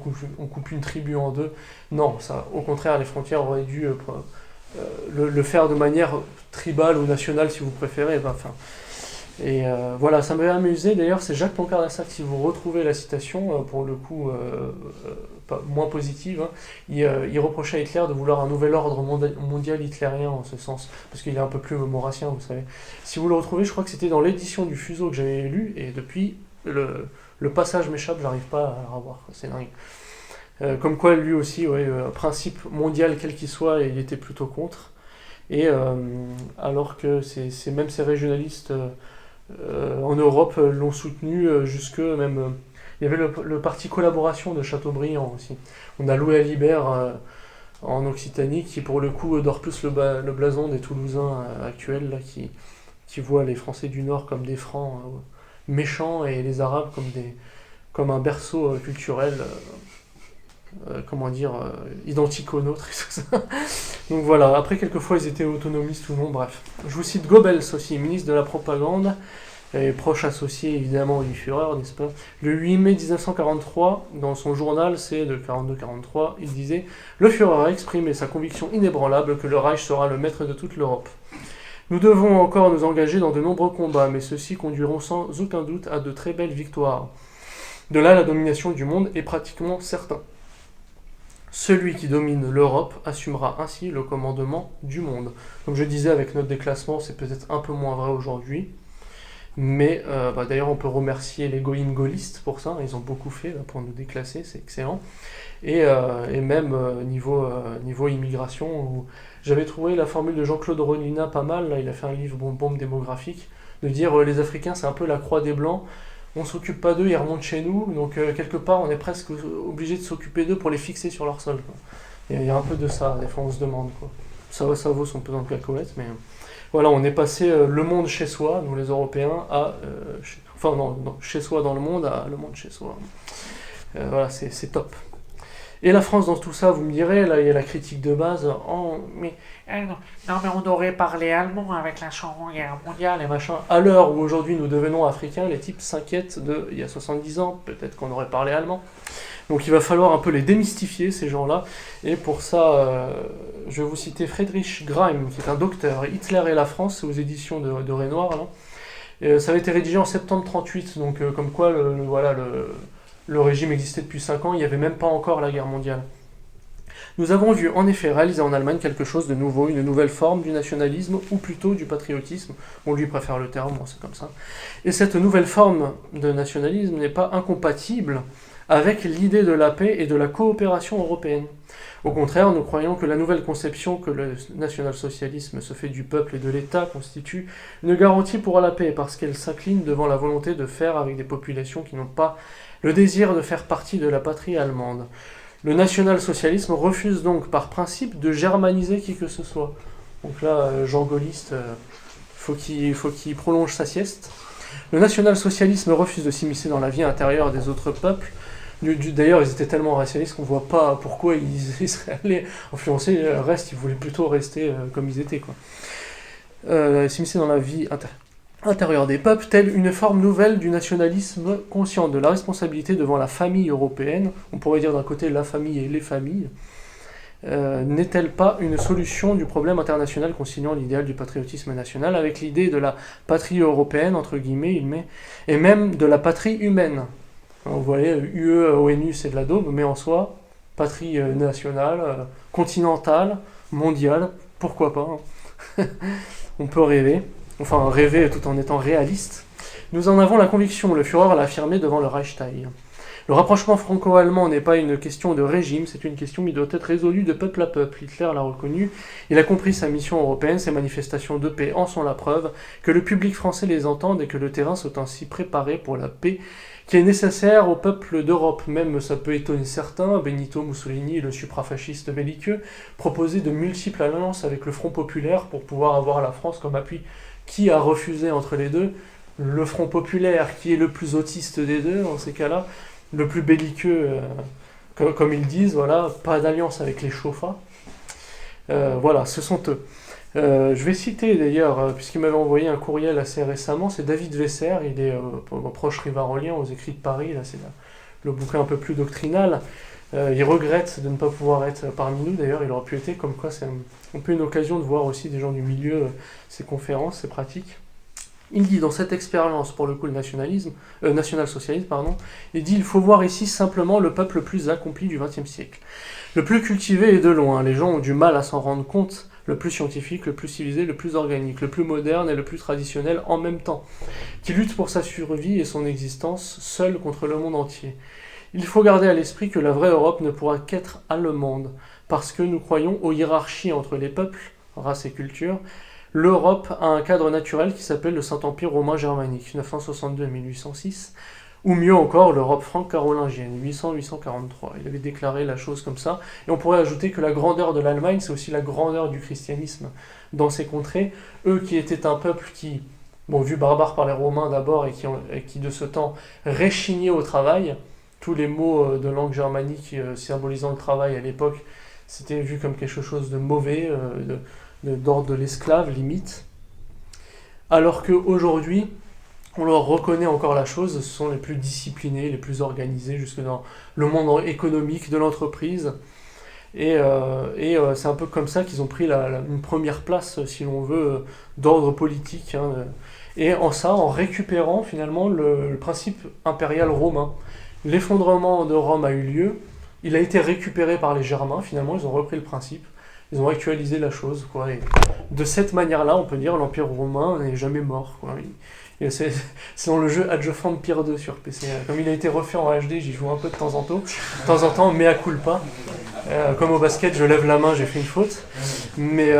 coupe une tribu en deux. Non, ça, au contraire, les frontières auraient dû le faire de manière tribale ou nationale, si vous préférez. Voilà, ça m'avait amusé, d'ailleurs, c'est Jacques Pancardassac, si vous retrouvez la citation, pour le coup moins positive, hein, il reprochait à Hitler de vouloir un nouvel ordre mondial hitlérien en ce sens, parce qu'il est un peu plus maurassien, vous savez. Si vous le retrouvez, je crois que c'était dans l'édition du Fuseau que j'avais lu, et depuis, le passage m'échappe, j'arrive pas à le revoir, c'est dingue. Comme quoi, lui aussi, principe mondial quel qu'il soit, il était plutôt contre, et alors que même ces régionalistes en Europe l'ont soutenu jusque même... il y avait le parti Collaboration de Chateaubriand aussi. On a Louis Alibert en Occitanie qui pour le coup dort plus le blason des Toulousains actuels là, qui voient les Français du Nord comme des Francs méchants et les Arabes comme un berceau culturel identique au nôtre et tout ça. Donc voilà, après quelquefois ils étaient autonomistes ou non, bref. Je vous cite Goebbels aussi, ministre de la propagande, et proche associé évidemment du Führer, n'est-ce pas. Le 8 mai 1943, dans son journal, c'est de 42-43, il disait « Le Führer a exprimé sa conviction inébranlable que le Reich sera le maître de toute l'Europe. Nous devons encore nous engager dans de nombreux combats, mais ceux-ci conduiront sans aucun doute à de très belles victoires. De là, la domination du monde est pratiquement certain. Celui qui domine l'Europe assumera ainsi le commandement du monde. » Comme je disais, avec notre déclassement, c'est peut-être un peu moins vrai aujourd'hui. Mais d'ailleurs, on peut remercier les gaullistes pour ça. Ils ont beaucoup fait là, pour nous déclasser, c'est excellent. Et même niveau immigration, où j'avais trouvé la formule de Jean-Claude Rollinat pas mal. Là, il a fait un livre bombe démographique, de dire les Africains, c'est un peu la croix des Blancs. On ne s'occupe pas d'eux, ils remontent chez nous, donc quelque part on est presque obligé de s'occuper d'eux pour les fixer sur leur sol. Il y a un peu de ça, des fois on se demande. Quoi. Ça vaut son pesant de cacahuètes, mais voilà, on est passé le monde chez soi, nous les Européens, chez soi dans le monde, à le monde chez soi. Voilà, c'est top. Et la France dans tout ça, vous me direz, là il y a la critique de base, mais on aurait parlé allemand avec la Seconde Guerre mondiale et machin. À l'heure où aujourd'hui nous devenons africains, les types s'inquiètent il y a 70 ans, peut-être qu'on aurait parlé allemand. Donc il va falloir un peu les démystifier, ces gens-là. Et pour ça, je vais vous citer Friedrich Greim, qui est un docteur, Hitler et la France, c'est aux éditions de Renoir. Là. Ça avait été rédigé en septembre 1938, donc comme quoi le régime existait depuis 5 ans, il n'y avait même pas encore la guerre mondiale. Nous avons vu en effet réaliser en Allemagne quelque chose de nouveau, une nouvelle forme du nationalisme, ou plutôt du patriotisme, on lui préfère le terme, moi c'est comme ça. Et cette nouvelle forme de nationalisme n'est pas incompatible avec l'idée de la paix et de la coopération européenne. Au contraire, nous croyons que la nouvelle conception que le national-socialisme se fait du peuple et de l'État constitue une garantie pour la paix, parce qu'elle s'incline devant la volonté de faire avec des populations qui n'ont pas le désir de faire partie de la patrie allemande. Le national-socialisme refuse donc par principe de germaniser qui que ce soit. Donc là, Jean Gaulliste, faut qu'il prolonge sa sieste. Le national-socialisme refuse de s'immiscer dans la vie intérieure des autres peuples. D'ailleurs, ils étaient tellement racialistes qu'on ne voit pas pourquoi ils seraient allés influencer le reste. Ils voulaient plutôt rester comme ils étaient, quoi. S'immiscer dans la vie intérieure des peuples, telle une forme nouvelle du nationalisme conscient de la responsabilité devant la famille européenne. On pourrait dire d'un côté la famille et les familles. N'est-elle pas une solution du problème international conciliant l'idéal du patriotisme national avec l'idée de la patrie européenne, entre guillemets, et même de la patrie humaine? Vous voyez, UE, ONU, c'est de la daube, mais en soi, patrie nationale, continentale, mondiale, pourquoi pas, hein. On peut rêver, enfin rêver tout en étant réaliste. Nous en avons la conviction, le Führer l'a affirmé devant le Reichstag. Le rapprochement franco-allemand n'est pas une question de régime, c'est une question qui doit être résolue de peuple à peuple. Hitler l'a reconnu, il a compris sa mission européenne, ses manifestations de paix en sont la preuve, que le public français les entende et que le terrain soit ainsi préparé pour la paix qui est nécessaire au peuple d'Europe. Même ça peut étonner certains, Benito Mussolini, le suprafasciste belliqueux, proposait de multiples alliances avec le Front populaire pour pouvoir avoir la France comme appui. Qui a refusé entre les deux? Le Front populaire, qui est le plus autiste des deux dans ces cas-là, le plus belliqueux, comme ils disent, voilà, pas d'alliance avec les chauffats. Voilà, ce sont eux. Je vais citer d'ailleurs, puisqu'il m'avait envoyé un courriel assez récemment, c'est David Wesser, il est proche rivarolien aux Écrits de Paris, là c'est le bouquin un peu plus doctrinal. Il regrette de ne pas pouvoir être parmi nous, d'ailleurs il aurait pu être, comme quoi c'est un peu une occasion de voir aussi des gens du milieu, ces conférences, ces pratiques. Il dit dans cette expérience, pour le coup le national-socialisme, il dit il faut voir ici simplement le peuple le plus accompli du XXe siècle. Le plus cultivé et de loin, les gens ont du mal à s'en rendre compte, le plus scientifique, le plus civilisé, le plus organique, le plus moderne et le plus traditionnel en même temps, qui lutte pour sa survie et son existence seul contre le monde entier. Il faut garder à l'esprit que la vraie Europe ne pourra qu'être allemande, parce que nous croyons aux hiérarchies entre les peuples, races et cultures. L'Europe a un cadre naturel qui s'appelle le Saint-Empire romain germanique, 962-1806, ou mieux encore l'Europe franco-carolingienne, 800-843. Il avait déclaré la chose comme ça. Et on pourrait ajouter que la grandeur de l'Allemagne, c'est aussi la grandeur du christianisme dans ces contrées. Eux qui étaient un peuple qui, vu barbare par les Romains d'abord, et qui de ce temps réchignait au travail, tous les mots de langue germanique symbolisant le travail à l'époque, c'était vu comme quelque chose de mauvais, d'ordre de l'esclave, limite. Alors qu'aujourd'hui, on leur reconnaît encore la chose, ce sont les plus disciplinés, les plus organisés, jusque dans le monde économique de l'entreprise. Et c'est un peu comme ça qu'ils ont pris une première place, si l'on veut, d'ordre politique. Et en récupérant finalement le principe impérial romain. L'effondrement de Rome a eu lieu, il a été récupéré par les Germains, finalement, ils ont repris le principe. Ils ont actualisé la chose, quoi. Et de cette manière-là, on peut dire l'Empire romain n'est jamais mort, quoi. C'est dans le jeu Age of Empires 2 sur PC. Comme il a été refait en HD, j'y joue un peu de temps en temps, mea culpa. Comme au basket, je lève la main, j'ai fait une faute. Mais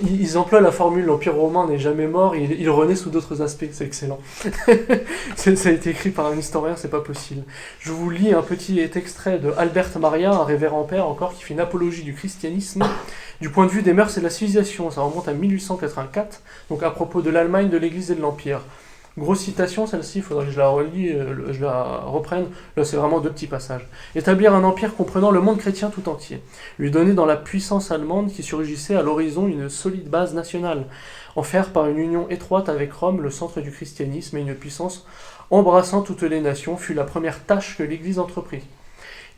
ils emploient la formule l'Empire romain n'est jamais mort, il renaît sous d'autres aspects, c'est excellent. Ça a été écrit par un historien, c'est pas possible. Je vous lis un petit extrait de Albert Maria, un révérend père encore, qui fait une apologie du christianisme du point de vue des mœurs et de la civilisation. Ça remonte à 1884, donc à propos de l'Allemagne, de l'Église et de l'Empire. Grosse citation, celle-ci, il faudrait que je la relis, je la reprenne. Là, c'est vraiment deux petits passages. Établir un empire comprenant le monde chrétien tout entier. Lui donner dans la puissance allemande qui surgissait à l'horizon une solide base nationale. En faire par une union étroite avec Rome, le centre du christianisme, et une puissance embrassant toutes les nations, fut la première tâche que l'Église entreprit.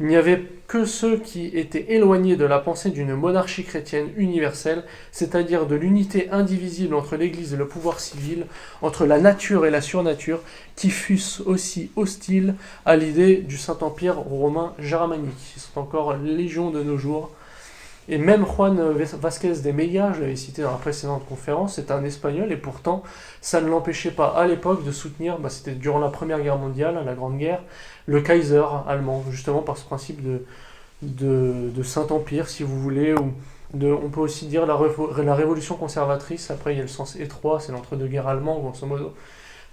Il n'y avait que ceux qui étaient éloignés de la pensée d'une monarchie chrétienne universelle, c'est-à-dire de l'unité indivisible entre l'Église et le pouvoir civil, entre la nature et la surnature, qui fussent aussi hostiles à l'idée du Saint-Empire romain germanique. Ils sont encore légion de nos jours. Et même Juan Vázquez de Mella, je l'avais cité dans la précédente conférence, c'est un Espagnol, et pourtant, ça ne l'empêchait pas à l'époque de soutenir, c'était durant la Première Guerre mondiale, la Grande Guerre, le Kaiser allemand, justement par ce principe de Saint-Empire, si vous voulez, ou on peut aussi dire la révolution conservatrice. Après il y a le sens étroit, c'est l'entre-deux-guerres allemand, grosso modo,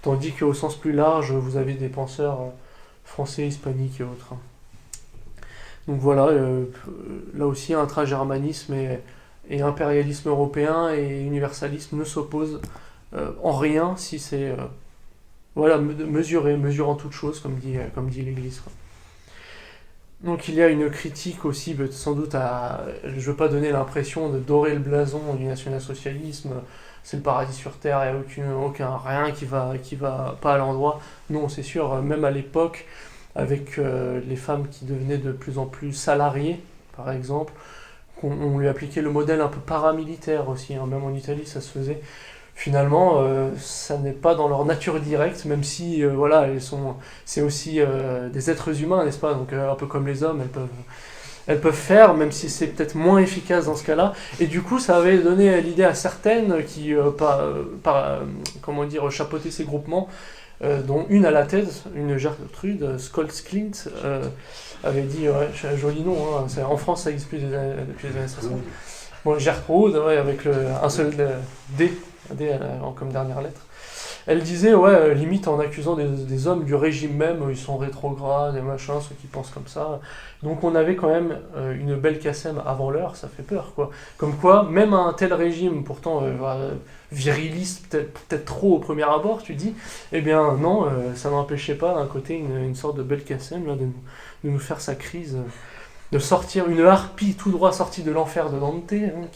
tandis qu'au sens plus large, vous avez des penseurs français, hispaniques et autres. Donc voilà, là aussi intra-germanisme et impérialisme européen et universalisme ne s'opposent en rien si c'est mesurant toute chose, comme dit l'Église. Donc il y a une critique aussi, sans doute, je ne veux pas donner l'impression de dorer le blason du national-socialisme, c'est le paradis sur terre, il n'y a rien qui va pas à l'endroit. Non, c'est sûr, même à l'époque, avec les femmes qui devenaient de plus en plus salariées, par exemple, on lui appliquait le modèle un peu paramilitaire aussi, même en Italie ça se faisait. Finalement, ça n'est pas dans leur nature directe, même si, c'est aussi des êtres humains, n'est-ce pas? Donc un peu comme les hommes, elles peuvent faire, même si c'est peut-être moins efficace dans ce cas-là. Et du coup, ça avait donné l'idée à certaines qui, chapeautaient ces groupements, dont une à la tête, une Gertrude Scholz-Klint, avait dit, joli nom, hein, en France ça existe depuis les années 60. Bon, Gertrude, avec un seul D comme dernière lettre. Elle disait, limite en accusant des hommes du régime même, ils sont rétrogrades et machin, ceux qui pensent comme ça. Donc on avait quand même une belle Qassem avant l'heure, ça fait peur, quoi. Comme quoi, même un tel régime, pourtant viriliste, peut-être trop au premier abord, tu dis, eh bien non, ça n'empêchait pas d'un côté une sorte de belle Qassem, là, de nous faire sa crise, de sortir une harpie tout droit sortie de l'enfer de Dante, hein,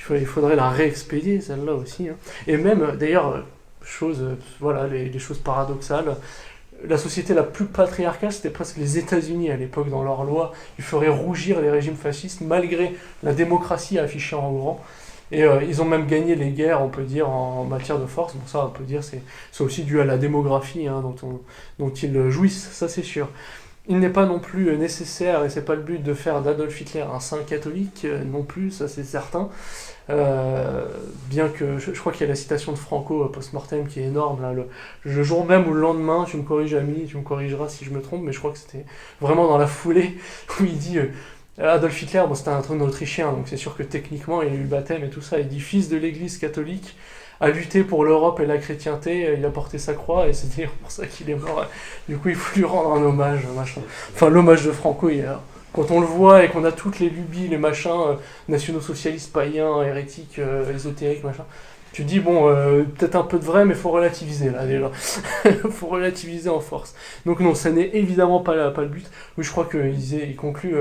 il faudrait la réexpédier, celle-là aussi. Hein. Et même, d'ailleurs, les choses paradoxales, la société la plus patriarcale, c'était presque les États-Unis à l'époque, dans leurs lois. Ils feraient rougir les régimes fascistes, malgré la démocratie affichée en grand. Et ils ont même gagné les guerres, on peut dire, en matière de force. Bon, ça, on peut dire, c'est aussi dû à la démographie dont ils jouissent, ça c'est sûr. Il n'est pas non plus nécessaire, et c'est pas le but, de faire d'Adolf Hitler un saint catholique, non plus, ça c'est certain. Bien que je crois qu'il y a la citation de Franco post-mortem qui est énorme, là, le jour même ou le lendemain, tu me corriges ami, tu me corrigeras si je me trompe, mais je crois que c'était vraiment dans la foulée où il dit Adolf Hitler, c'était un trône autrichien, donc c'est sûr que techniquement il a eu le baptême et tout ça, il dit fils de l'église catholique, a lutté pour l'Europe et la chrétienté, il a porté sa croix et c'est d'ailleurs pour ça qu'il est mort. Du coup il faut lui rendre un hommage, machin. Enfin l'hommage de Franco, quand on le voit et qu'on a toutes les lubies, les machins nationaux-socialistes, païens, hérétiques, ésotériques, machin, tu te dis, peut-être un peu de vrai, mais il faut relativiser, là, déjà. Il faut relativiser en force. Donc non, ça n'est évidemment pas le but. Oui, je crois qu'il conclut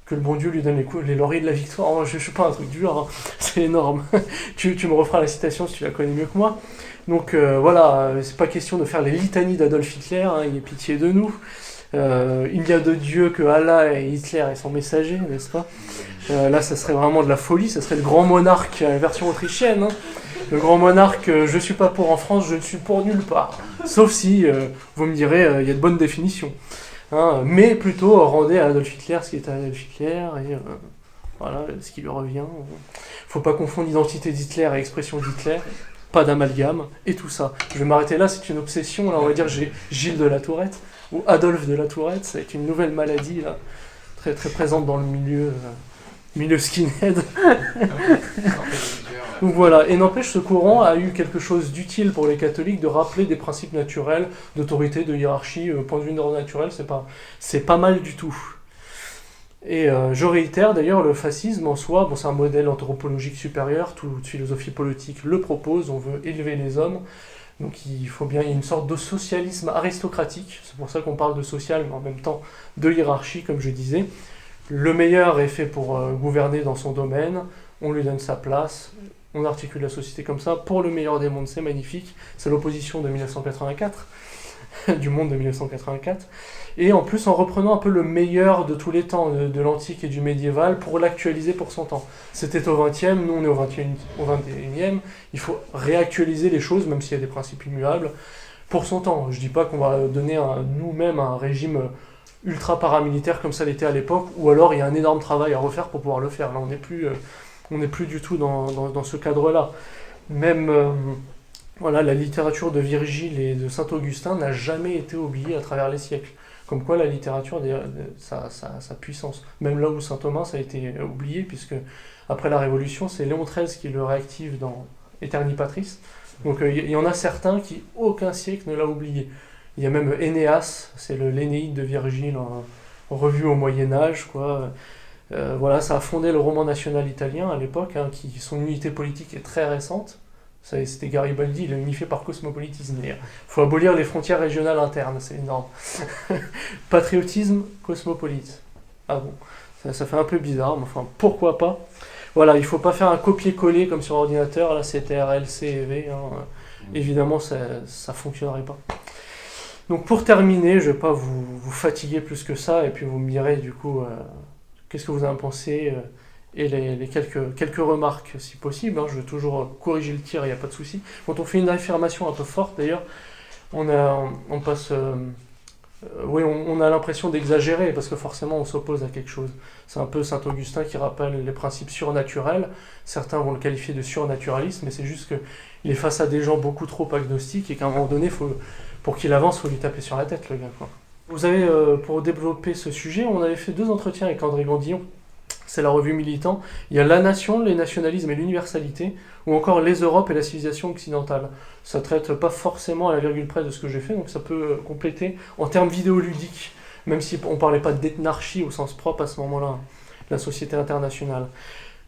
que le bon Dieu lui donne les lauriers de la victoire. Oh, je ne suis pas un truc du genre, hein. C'est énorme. Tu me referas la citation si tu la connais mieux que moi. Donc c'est pas question de faire les litanies d'Adolf Hitler, hein, il ait pitié de nous. Il n'y a de Dieu que Allah et Hitler et son messager, n'est-ce pas? Là, ça serait vraiment de la folie, ça serait le grand monarque version autrichienne. Hein. Le grand monarque, je suis pas pour en France, je ne suis pour nulle part. Sauf si, vous me direz, il y a de bonnes définitions. Hein, mais plutôt, rendez à Adolf Hitler ce qui est à Adolf Hitler, et voilà, ce qui lui revient. Faut pas confondre identité d'Hitler et expression d'Hitler. Pas d'amalgame, et tout ça. Je vais m'arrêter là, c'est une obsession, là on va dire j'ai Gilles de la Tourette, ou Adolphe de la Tourette, c'est une nouvelle maladie, là, très très présente dans le milieu skinhead. Donc voilà, et n'empêche, ce courant a eu quelque chose d'utile pour les catholiques de rappeler des principes naturels, d'autorité, de hiérarchie, point de vue d'ordre naturel, c'est pas mal du tout. Et je réitère d'ailleurs, le fascisme en soi, c'est un modèle anthropologique supérieur, toute philosophie politique le propose, on veut élever les hommes, donc il y a une sorte de socialisme aristocratique, c'est pour ça qu'on parle de social, mais en même temps de hiérarchie, comme je disais. Le meilleur est fait pour gouverner dans son domaine, on lui donne sa place, on articule la société comme ça, pour le meilleur des mondes, c'est magnifique, c'est l'opposition de 1984, du monde de 1984, et en plus en reprenant un peu le meilleur de tous les temps, de l'antique et du médiéval, pour l'actualiser pour son temps. C'était au XXe, nous on est au XXIe, il faut réactualiser les choses, même s'il y a des principes immuables, pour son temps. Je dis pas qu'on va donner nous-mêmes un régime ultra paramilitaire comme ça l'était à l'époque, ou alors il y a un énorme travail à refaire pour pouvoir le faire. Là, on n'est plus du tout dans ce cadre-là. Même voilà, la littérature de Virgile et de Saint-Augustin n'a jamais été oubliée à travers les siècles. Comme quoi la littérature a sa puissance. Même là où Saint Thomas a été oublié, puisque après la Révolution, c'est Léon XIII qui le réactive dans Aeterni Patris. Donc il y en a certains qui, aucun siècle ne l'a oublié. Il y a même Énéas, c'est l'Énéide de Virgile en revue au Moyen-Âge, quoi. Voilà, ça a fondé le roman national italien à l'époque, hein, son unité politique est très récente. C'était Garibaldi, il l'a unifié par cosmopolitisme. Il faut abolir les frontières régionales internes, c'est énorme. Patriotisme cosmopolite. Ah bon, ça fait un peu bizarre, mais enfin, pourquoi pas. Voilà, il ne faut pas faire un copier-coller comme sur ordinateur, là c'est TRL, C et V, hein. Évidemment ça ne fonctionnerait pas. Donc pour terminer, je ne vais pas vous fatiguer plus que ça, et puis vous me direz du coup, qu'est-ce que vous en pensez et les quelques remarques si possible, hein. Je veux toujours corriger le tir, il n'y a pas de souci. Quand on fait une affirmation un peu forte d'ailleurs, on a l'impression d'exagérer parce que forcément on s'oppose à quelque chose. C'est un peu Saint-Augustin qui rappelle les principes surnaturels. Certains vont le qualifier de surnaturalisme, mais c'est juste qu'il est face à des gens beaucoup trop agnostiques et qu'à un moment donné, pour qu'il avance, il faut lui taper sur la tête, le gars, quoi. Vous avez, pour développer ce sujet, on avait fait 2 entretiens avec André Gandillon. C'est la revue Militant. Il y a La Nation, les nationalismes et l'universalité, ou encore Les Europes et la civilisation occidentale. Ça traite pas forcément à la virgule près de ce que j'ai fait, donc ça peut compléter en termes vidéoludiques, même si on parlait pas d'ethnarchie au sens propre à ce moment-là, la société internationale.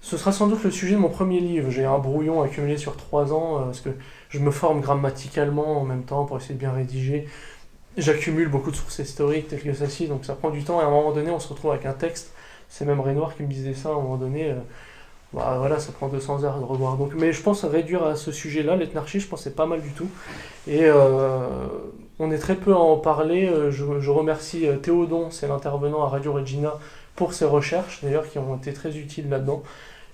Ce sera sans doute le sujet de mon premier livre. J'ai un brouillon accumulé sur 3 ans, parce que je me forme grammaticalement en même temps pour essayer de bien rédiger. J'accumule beaucoup de sources historiques telles que celle-ci, donc ça prend du temps, et à un moment donné, on se retrouve avec un texte. C'est même Renoir qui me disait ça à un moment donné. Voilà, ça prend 200 heures de revoir. Donc, mais je pense réduire à ce sujet-là, l'ethnarchie, je pense que c'est pas mal du tout. Et on est très peu à en parler. Je remercie Théodon, c'est l'intervenant à Radio Regina, pour ses recherches, d'ailleurs, qui ont été très utiles là-dedans.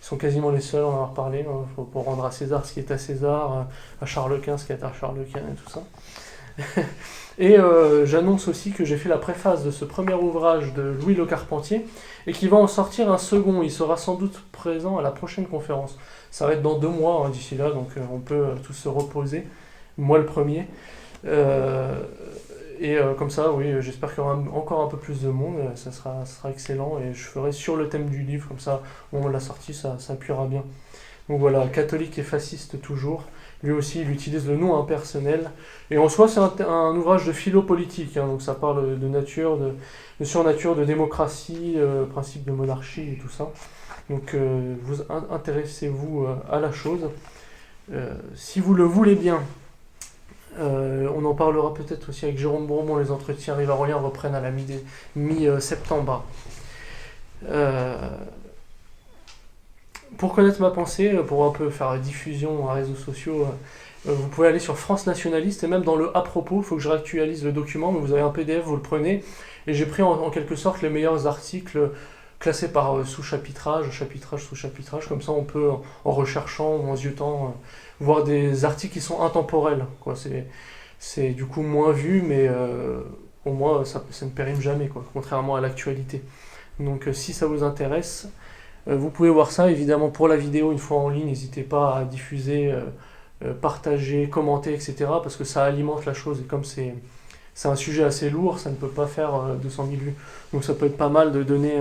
Ils sont quasiment les seuls à en avoir parlé, hein, pour rendre à César ce qui est à César, à Charles Quint ce qui est à Charles Quint et tout ça. Et j'annonce aussi que j'ai fait la préface de ce premier ouvrage de Louis Le Carpentier et qu'il va en sortir un second. Il sera sans doute présent à la prochaine conférence. Ça va être dans 2 mois, hein, d'ici là, donc on peut tous se reposer. Moi le premier. Comme ça, oui, j'espère qu'il y aura encore un peu plus de monde. Ça sera excellent et je ferai sur le thème du livre, comme ça, au moment de la sortie, ça appuiera bien. Donc voilà, catholique et fasciste toujours. Lui aussi, il utilise le nom impersonnel. Et en soi, c'est un ouvrage de philo-politique, hein, donc ça parle de nature, de surnature, de démocratie, principe de monarchie et tout ça. Donc vous intéressez-vous à la chose. Si vous le voulez bien, on en parlera peut-être aussi avec Jérôme Bourmont, les entretiens Rivarolien reprennent à la mi-septembre. Pour connaître ma pensée, pour un peu faire diffusion en réseaux sociaux, vous pouvez aller sur France Nationaliste et même dans le à propos, il faut que je réactualise le document, mais vous avez un PDF, vous le prenez, et j'ai pris en quelque sorte les meilleurs articles classés par sous-chapitrage, chapitrage, sous-chapitrage, comme ça on peut, en recherchant ou en ziotant, voir des articles qui sont intemporels, quoi. C'est du coup moins vu, mais au moins ça ne périme jamais, quoi, contrairement à l'actualité. Donc si ça vous intéresse, vous pouvez voir ça, évidemment pour la vidéo, une fois en ligne, n'hésitez pas à diffuser, partager, commenter, etc. parce que ça alimente la chose, et comme c'est un sujet assez lourd, ça ne peut pas faire 200 000 vues. Donc ça peut être pas mal de donner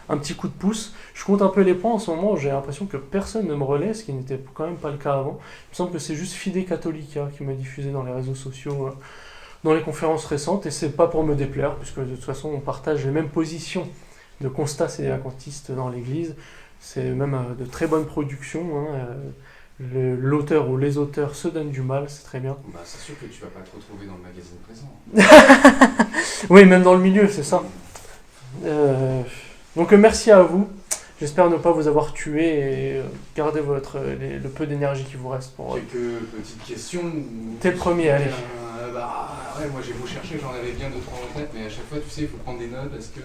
un petit coup de pouce. Je compte un peu les points en ce moment, j'ai l'impression que personne ne me relaie, ce qui n'était quand même pas le cas avant. Il me semble que c'est juste Fide Catholica qui m'a diffusé dans les réseaux sociaux, dans les conférences récentes, et c'est pas pour me déplaire, puisque de toute façon on partage les mêmes positions de constat sédévacantistes dans l'Église. C'est même de très bonnes productions, hein. L'auteur ou les auteurs se donnent du mal, c'est très bien. Bah, c'est sûr que tu vas pas te retrouver dans le magazine présent. Oui, même dans le milieu, c'est ça. Donc merci à vous. J'espère ne pas vous avoir tué et garder le peu d'énergie qui vous reste pour... Quelques petites questions. T'es le premier, allez. Ouais, moi j'ai beau chercher, j'en avais bien 2-3 en tête, mais à chaque fois, tu sais, il faut prendre des notes parce que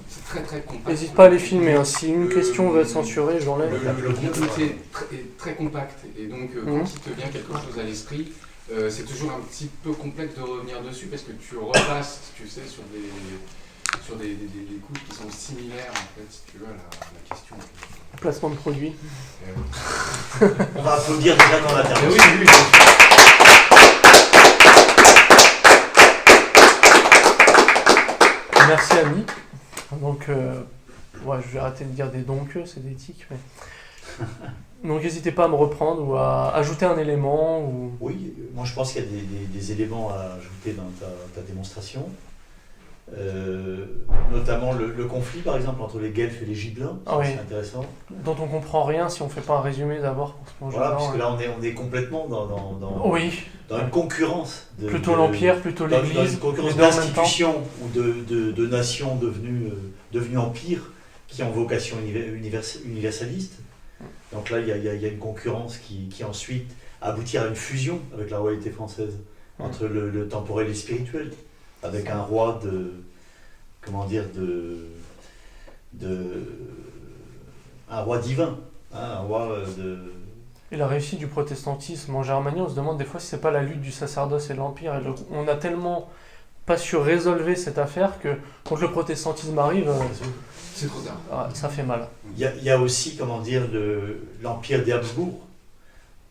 c'est très très compact. N'hésite pas à les filmer, hein. Si une question veut être censurée, je l'enlève. Le contenu est très compact, et donc quand il te vient quelque chose à l'esprit, c'est toujours un petit peu complexe de revenir dessus parce que tu repasses, tu sais, sur sur des coûts qui sont similaires, en fait, si tu veux, à la question. Placement de produits. On va applaudir déjà dans l'intervention. Oui. Merci Ami. Donc, je vais arrêter de dire des donc, c'est des tics. Mais... Donc, n'hésitez pas à me reprendre ou à ajouter un élément. Ou... Oui, moi je pense qu'il y a des éléments à ajouter dans ta démonstration. Notamment le conflit, par exemple, entre les Guelfes et les Gibelins. C'est intéressant. Dont on comprend rien si on ne fait pas un résumé d'abord pour se plonger Voilà, dedans. puisque là on est complètement dans une concurrence. Plutôt l'Empire, plutôt l'Église. Dans une concurrence d'institutions ou de nations devenues empires qui ont vocation universaliste. Donc là, il y a une concurrence qui ensuite aboutit à une fusion avec la royauté française, entre le temporel et le spirituel, avec un roi un roi divin, un roi de... Et la réussite du protestantisme en Germanie, on se demande des fois si c'est pas la lutte du sacerdoce et de l'Empire. On a tellement pas su résolver cette affaire que quand le protestantisme arrive, c'est trop tard. Ça fait mal. Il y a aussi, l'Empire des Habsbourg,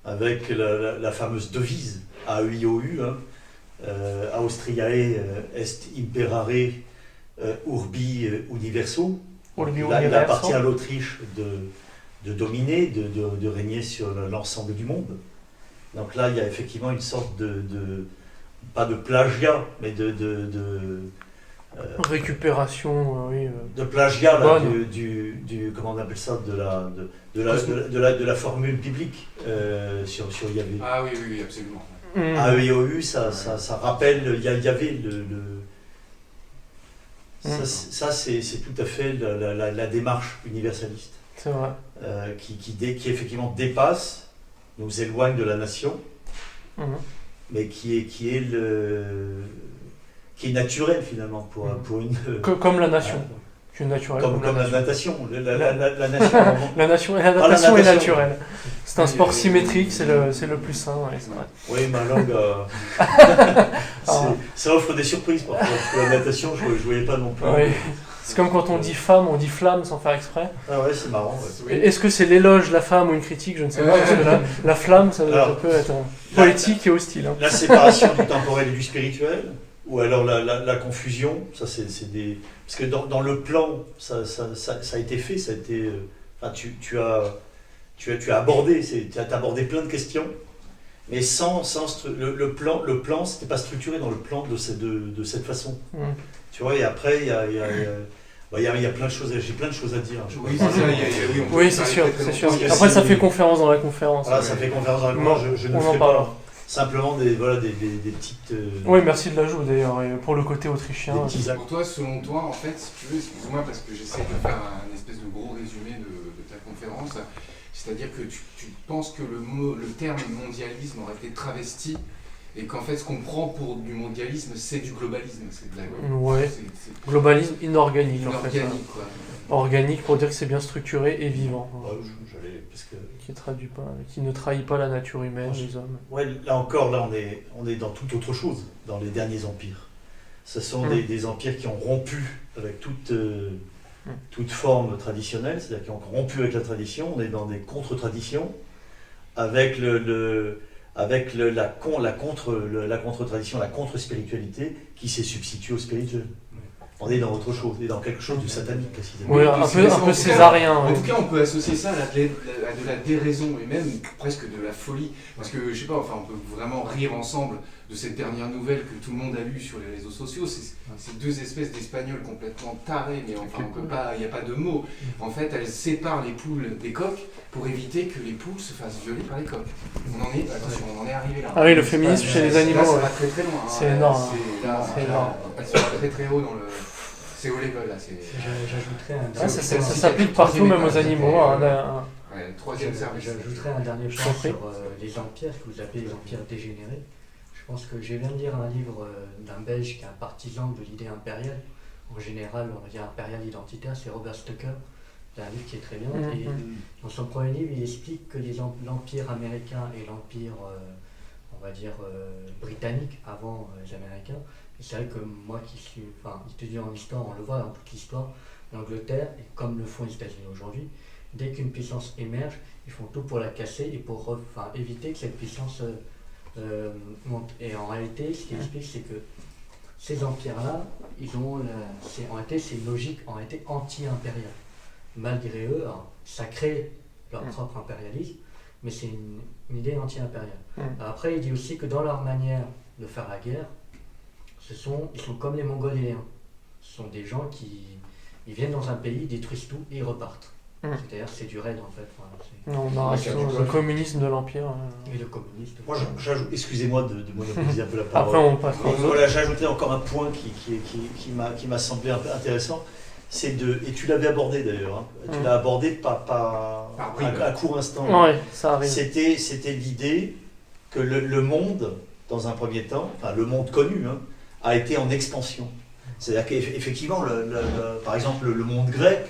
avec la fameuse devise AEIOU, Austriae est imperare urbi universo. Il appartient à l'Autriche de dominer, de régner sur l'ensemble du monde. Donc là, il y a effectivement une sorte pas de plagiat, mais récupération, oui. De plagiat là, comment on appelle ça, de la formule biblique sur Yahvé. Ah oui, absolument. AEIOU, ça rappelle, il y avait ça c'est tout à fait la démarche universaliste. C'est vrai. Qui effectivement dépasse, nous éloigne de la nation, mais qui est naturel finalement pour une... Comme la nation. Naturel, comme la natation. La nation. La natation est naturelle. C'est un sport symétrique, c'est le plus sain. Ouais, c'est vrai. Oui, ma langue, ça offre des surprises parfois. Parce que la natation, je ne voyais pas non plus. Oui. C'est comme quand on dit femme, on dit flamme sans faire exprès. Ah ouais, c'est marrant. Ouais. Est-ce que c'est l'éloge de la femme ou une critique? Je ne sais pas. Parce que la flamme, ça peut être poétique et hostile. Hein. La séparation du temporel et du spirituel, ou alors la confusion, ça c'est des... Parce que dans le plan, ça a été fait, ça a été... tu as abordé plein de questions, mais sans le plan, c'était pas structuré dans le plan de cette façon. Tu vois, et après, il y a plein de choses, j'ai plein de choses à dire. Oui, c'est sûr. Après, ça fait conférence dans la conférence. Voilà, ça fait conférence dans la conférence, je ne ferai pas. Simplement des petites... Oui, merci de l'ajout d'ailleurs, et pour le côté autrichien. Pour toi, selon toi, en fait, si tu veux, excuse-moi parce que j'essaie de faire un espèce de gros résumé de ta conférence, c'est-à-dire que tu penses que le terme mondialisme aurait été travesti et qu'en fait, ce qu'on prend pour du mondialisme, c'est du globalisme. Globalisme inorganique, en fait. Inorganique, quoi. Organique pour dire que c'est bien structuré et vivant. Parce que... qui ne trahit pas la nature humaine, les hommes. Ouais, là encore, on est dans toute autre chose, dans les derniers empires. Ce sont des empires qui ont rompu avec toute forme traditionnelle, c'est-à-dire qui ont rompu avec la tradition. On est dans des contre-traditions, avec la contre-tradition, la contre-spiritualité qui s'est substituée au spirituel. On est dans autre chose, on est dans quelque chose de satanique précisément. Oui, un peu césarien. En tout cas, on peut associer ça à de la déraison et même presque de la folie. Parce que, je sais pas, enfin, on peut vraiment rire ensemble de cette dernière nouvelle que tout le monde a lue sur les réseaux sociaux. C'est deux espèces d'Espagnols complètement tarés, mais enfin, il n'y a pas de mots. En fait, elles séparent les poules des coqs pour éviter que les poules se fassent violer par les coqs. On en est arrivé là. Ah oui, le féminisme chez les animaux. Là, ça va très très loin. C'est énorme. C'est énorme. Elles sont très très haut dans le... C'est au level là. J'ajouterais un dernier ça s'applique partout, même aux animaux. Troisième service. J'ajouterais un dernier point sur les empires, que vous appelez les empires dégénérés. Je pense que je viens de lire un livre d'un Belge qui est un partisan de l'idée impériale. En général, on va dire impériale identitaire, c'est Robert Stucker. C'est un livre qui est très bien. Et dans son premier livre, il explique que l'empire américain et l'empire, on on va dire, britanniques avant les Américains. Et c'est vrai que moi qui suis étudiant en histoire, on le voit dans toute l'histoire, l'Angleterre, et comme le font les États-Unis aujourd'hui, dès qu'une puissance émerge, ils font tout pour la casser et pour éviter que cette puissance monte. Et en réalité, ce qui explique, c'est que ces empires-là, c'est une logique en réalité anti-impériale. Malgré eux, alors, ça crée leur propre impérialisme, mais c'est une idée anti-impériale. Après, il dit aussi que dans leur manière de faire la guerre, ils sont comme les Mongoliens. Ce sont des gens ils viennent dans un pays, détruisent tout et ils repartent. C'est-à-dire c'est du raid en fait. On a le communisme de l'Empire. Et le communisme. Moi, excusez-moi de monopoliser un peu la parole. Après, on passe aux autres. Voilà, j'ajoutais encore un point qui m'a semblé un peu intéressant. Et tu l'avais abordé d'ailleurs, tu l'as abordé à court instant. Ouais, ça arrive. C'était l'idée que le monde, dans un premier temps, enfin le monde connu, a été en expansion. C'est-à-dire qu'effectivement, par exemple, le monde grec,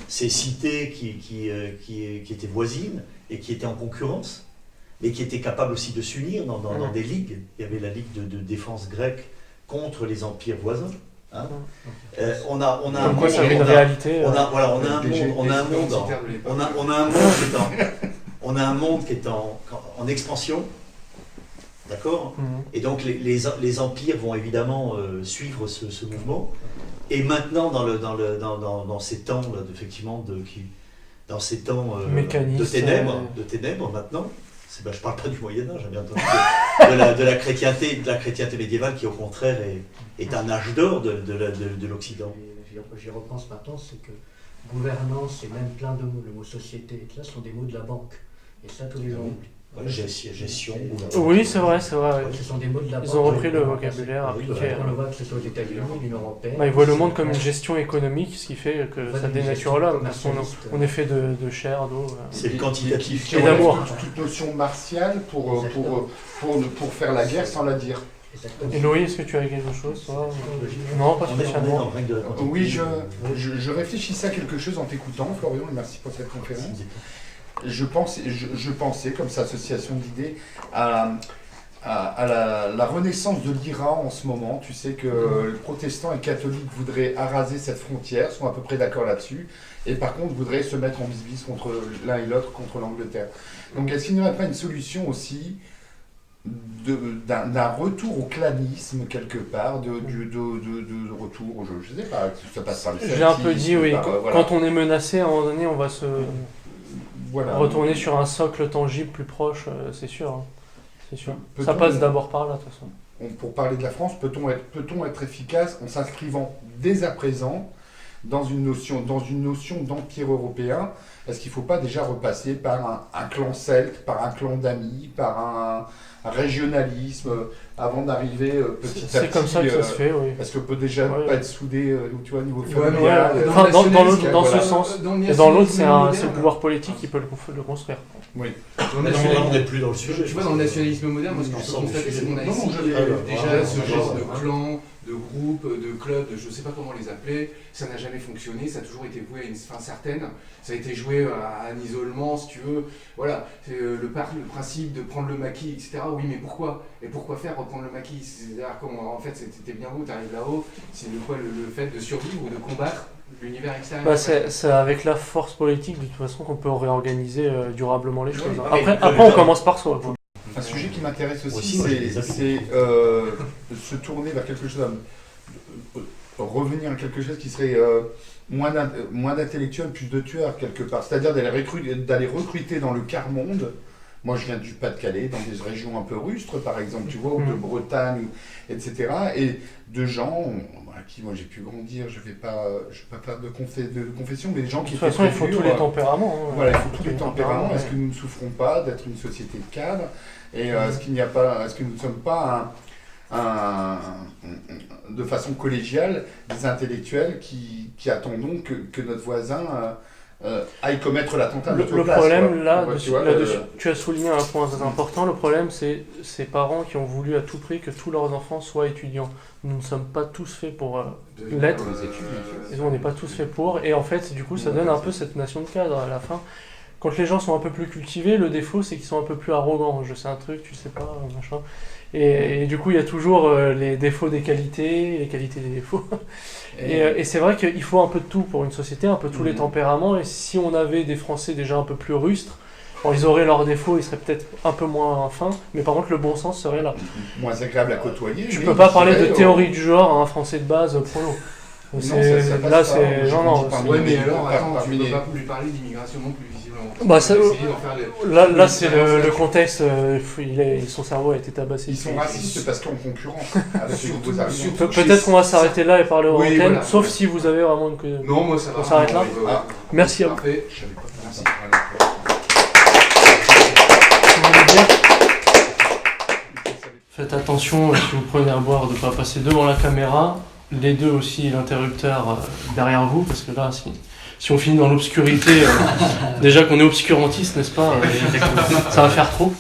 ces cités qui étaient voisines et qui étaient en concurrence, mais qui étaient capables aussi de s'unir dans des ligues. Il y avait la ligue de défense grecque contre les empires voisins. On a un monde, on a un monde qui est en expansion. D'accord. Et donc les empires vont évidemment suivre ce mouvement. Et maintenant, dans ces temps effectivement dans ces temps de ténèbres maintenant, je parle pas du Moyen Âge, bien entendu, de la chrétienté médiévale qui au contraire est un âge d'or de l'Occident. J'y repense maintenant, c'est que gouvernance et même plein de mots, le mot société et tout ça sont des mots de la banque. Et ça, tous les gens oublient. Gestion. Oui, c'est vrai. Ce sont des mots de la banque. Ils ont repris le vocabulaire appliqué. On le voit que ce soit aux États-Unis, l'Union européenne. Ils voient le monde comme une gestion économique, ce qui fait que ça dénature l'homme, parce qu'on est fait de chair, d'eau. C'est le quantitatif. Et d'amour. Toute notion martiale pour faire la guerre sans la dire. Et Loïc, est-ce que tu as quelque chose toi? Non, pas spécialement. Oui, je réfléchissais à quelque chose en t'écoutant, Florian, et merci pour cette conférence. Je pensais, comme ça, association d'idées, à la renaissance de l'Iran en ce moment. Tu sais que les protestants et catholiques voudraient araser cette frontière, sont à peu près d'accord là-dessus, et par contre voudraient se mettre en bisbis contre l'un et l'autre, contre l'Angleterre. Donc est-ce qu'il n'y aurait pas une solution aussi d'un retour au clanisme quelque part, de retour, je ne sais pas, ça passe par le celtisme. J'ai un peu dit, oui, quand on est menacé, à un moment donné, on va se retourner sur un socle tangible plus proche, c'est sûr. C'est sûr. Ça passe d'abord par là, de toute façon. Pour parler de la France, peut-on être efficace en s'inscrivant dès à présent dans une notion d'empire européen? Est-ce qu'il ne faut pas déjà repasser par un clan celte, par un clan d'amis, par un régionalisme avant d'arriver petit à petit? C'est comme ça que ça se fait, oui. Est-ce qu'on peut déjà pas être soudé tu vois, au niveau familial dans ce sens. Et dans l'autre, c'est le pouvoir politique qui peut le construire. Oui. On n'est plus dans le sujet. Tu vois, dans le nationalisme moderne, moi, ce que je peux constater, c'est qu'on a ici déjà ce genre de clan, de groupe, de club, je ne sais pas comment les appeler, ça n'a jamais fonctionné, ça a toujours été voué à une fin certaine, ça a été joué à un isolement, si tu veux. Voilà, c'est le principe de prendre le maquis, etc. Oui, mais pourquoi? Et pourquoi faire reprendre le maquis? C'est-à-dire, en fait, c'était bien beau, tu arrives là-haut, c'est de quoi le fait de survivre ou de combattre l'univers extérieur? C'est avec la force politique, de toute façon, qu'on peut réorganiser durablement les choses. Après, on commence par soi. Un sujet qui m'intéresse aussi, c'est se tourner vers quelque chose, revenir à quelque chose qui serait moins d'intellectuels, plus de tueurs quelque part. C'est-à-dire d'aller recruter dans le quart-monde. Moi, je viens du Pas-de-Calais, dans des régions un peu rustres, par exemple, tu vois, ou de Bretagne, etc. Et de gens à qui moi j'ai pu grandir, je vais pas faire de confession, mais des gens qui étaient. De toute façon, il faut tous les tempéraments. Voilà, il faut tous les tempéraments. Est-ce que nous ne souffrons pas d'être une société de cadres? Et est-ce que nous ne sommes pas de façon collégiale des intellectuels qui attendons que notre voisin aille commettre l'attentat de Le problème, là-dessus, tu as souligné un point très important. Le problème, c'est ces parents qui ont voulu à tout prix que tous leurs enfants soient étudiants. Nous ne sommes pas tous faits pour l'être. On n'est pas tous faits pour. Et en fait, du coup, ça donne un peu cette nation de cadre à la fin. quand les gens sont un peu plus cultivés, le défaut c'est qu'ils sont un peu plus arrogants. Je sais un truc, tu sais pas, machin. Et du coup, il y a toujours les défauts des qualités, les qualités des défauts. Et c'est vrai qu'il faut un peu de tout pour une société, un peu tous les tempéraments. Et si on avait des Français déjà un peu plus rustres, bon, ils auraient leurs défauts, ils seraient peut-être un peu moins fins, mais par contre le bon sens serait là. Moins agréable à côtoyer. Tu peux pas parler de théorie du genre à un Français de base prolo. Là, c'est. Non. Ouais, mais alors, attends, tu peux pas lui parler d'immigration non plus, visiblement. Bah, là, c'est le contexte. Son cerveau a été tabassé. Ils sont racistes parce qu'on concurrence avec les nouveaux arrivants. Peut-être qu'on va s'arrêter là et parler au antenne, voilà, sauf si vous avez vraiment une. Non, moi ça va. On s'arrête là. Merci à vous. Parfait. Merci. Faites attention si vous prenez à boire de ne pas passer devant la caméra. Les deux aussi, l'interrupteur derrière vous, parce que là, si on finit dans l'obscurité, déjà qu'on est obscurantiste, n'est-ce pas, ça va faire trop.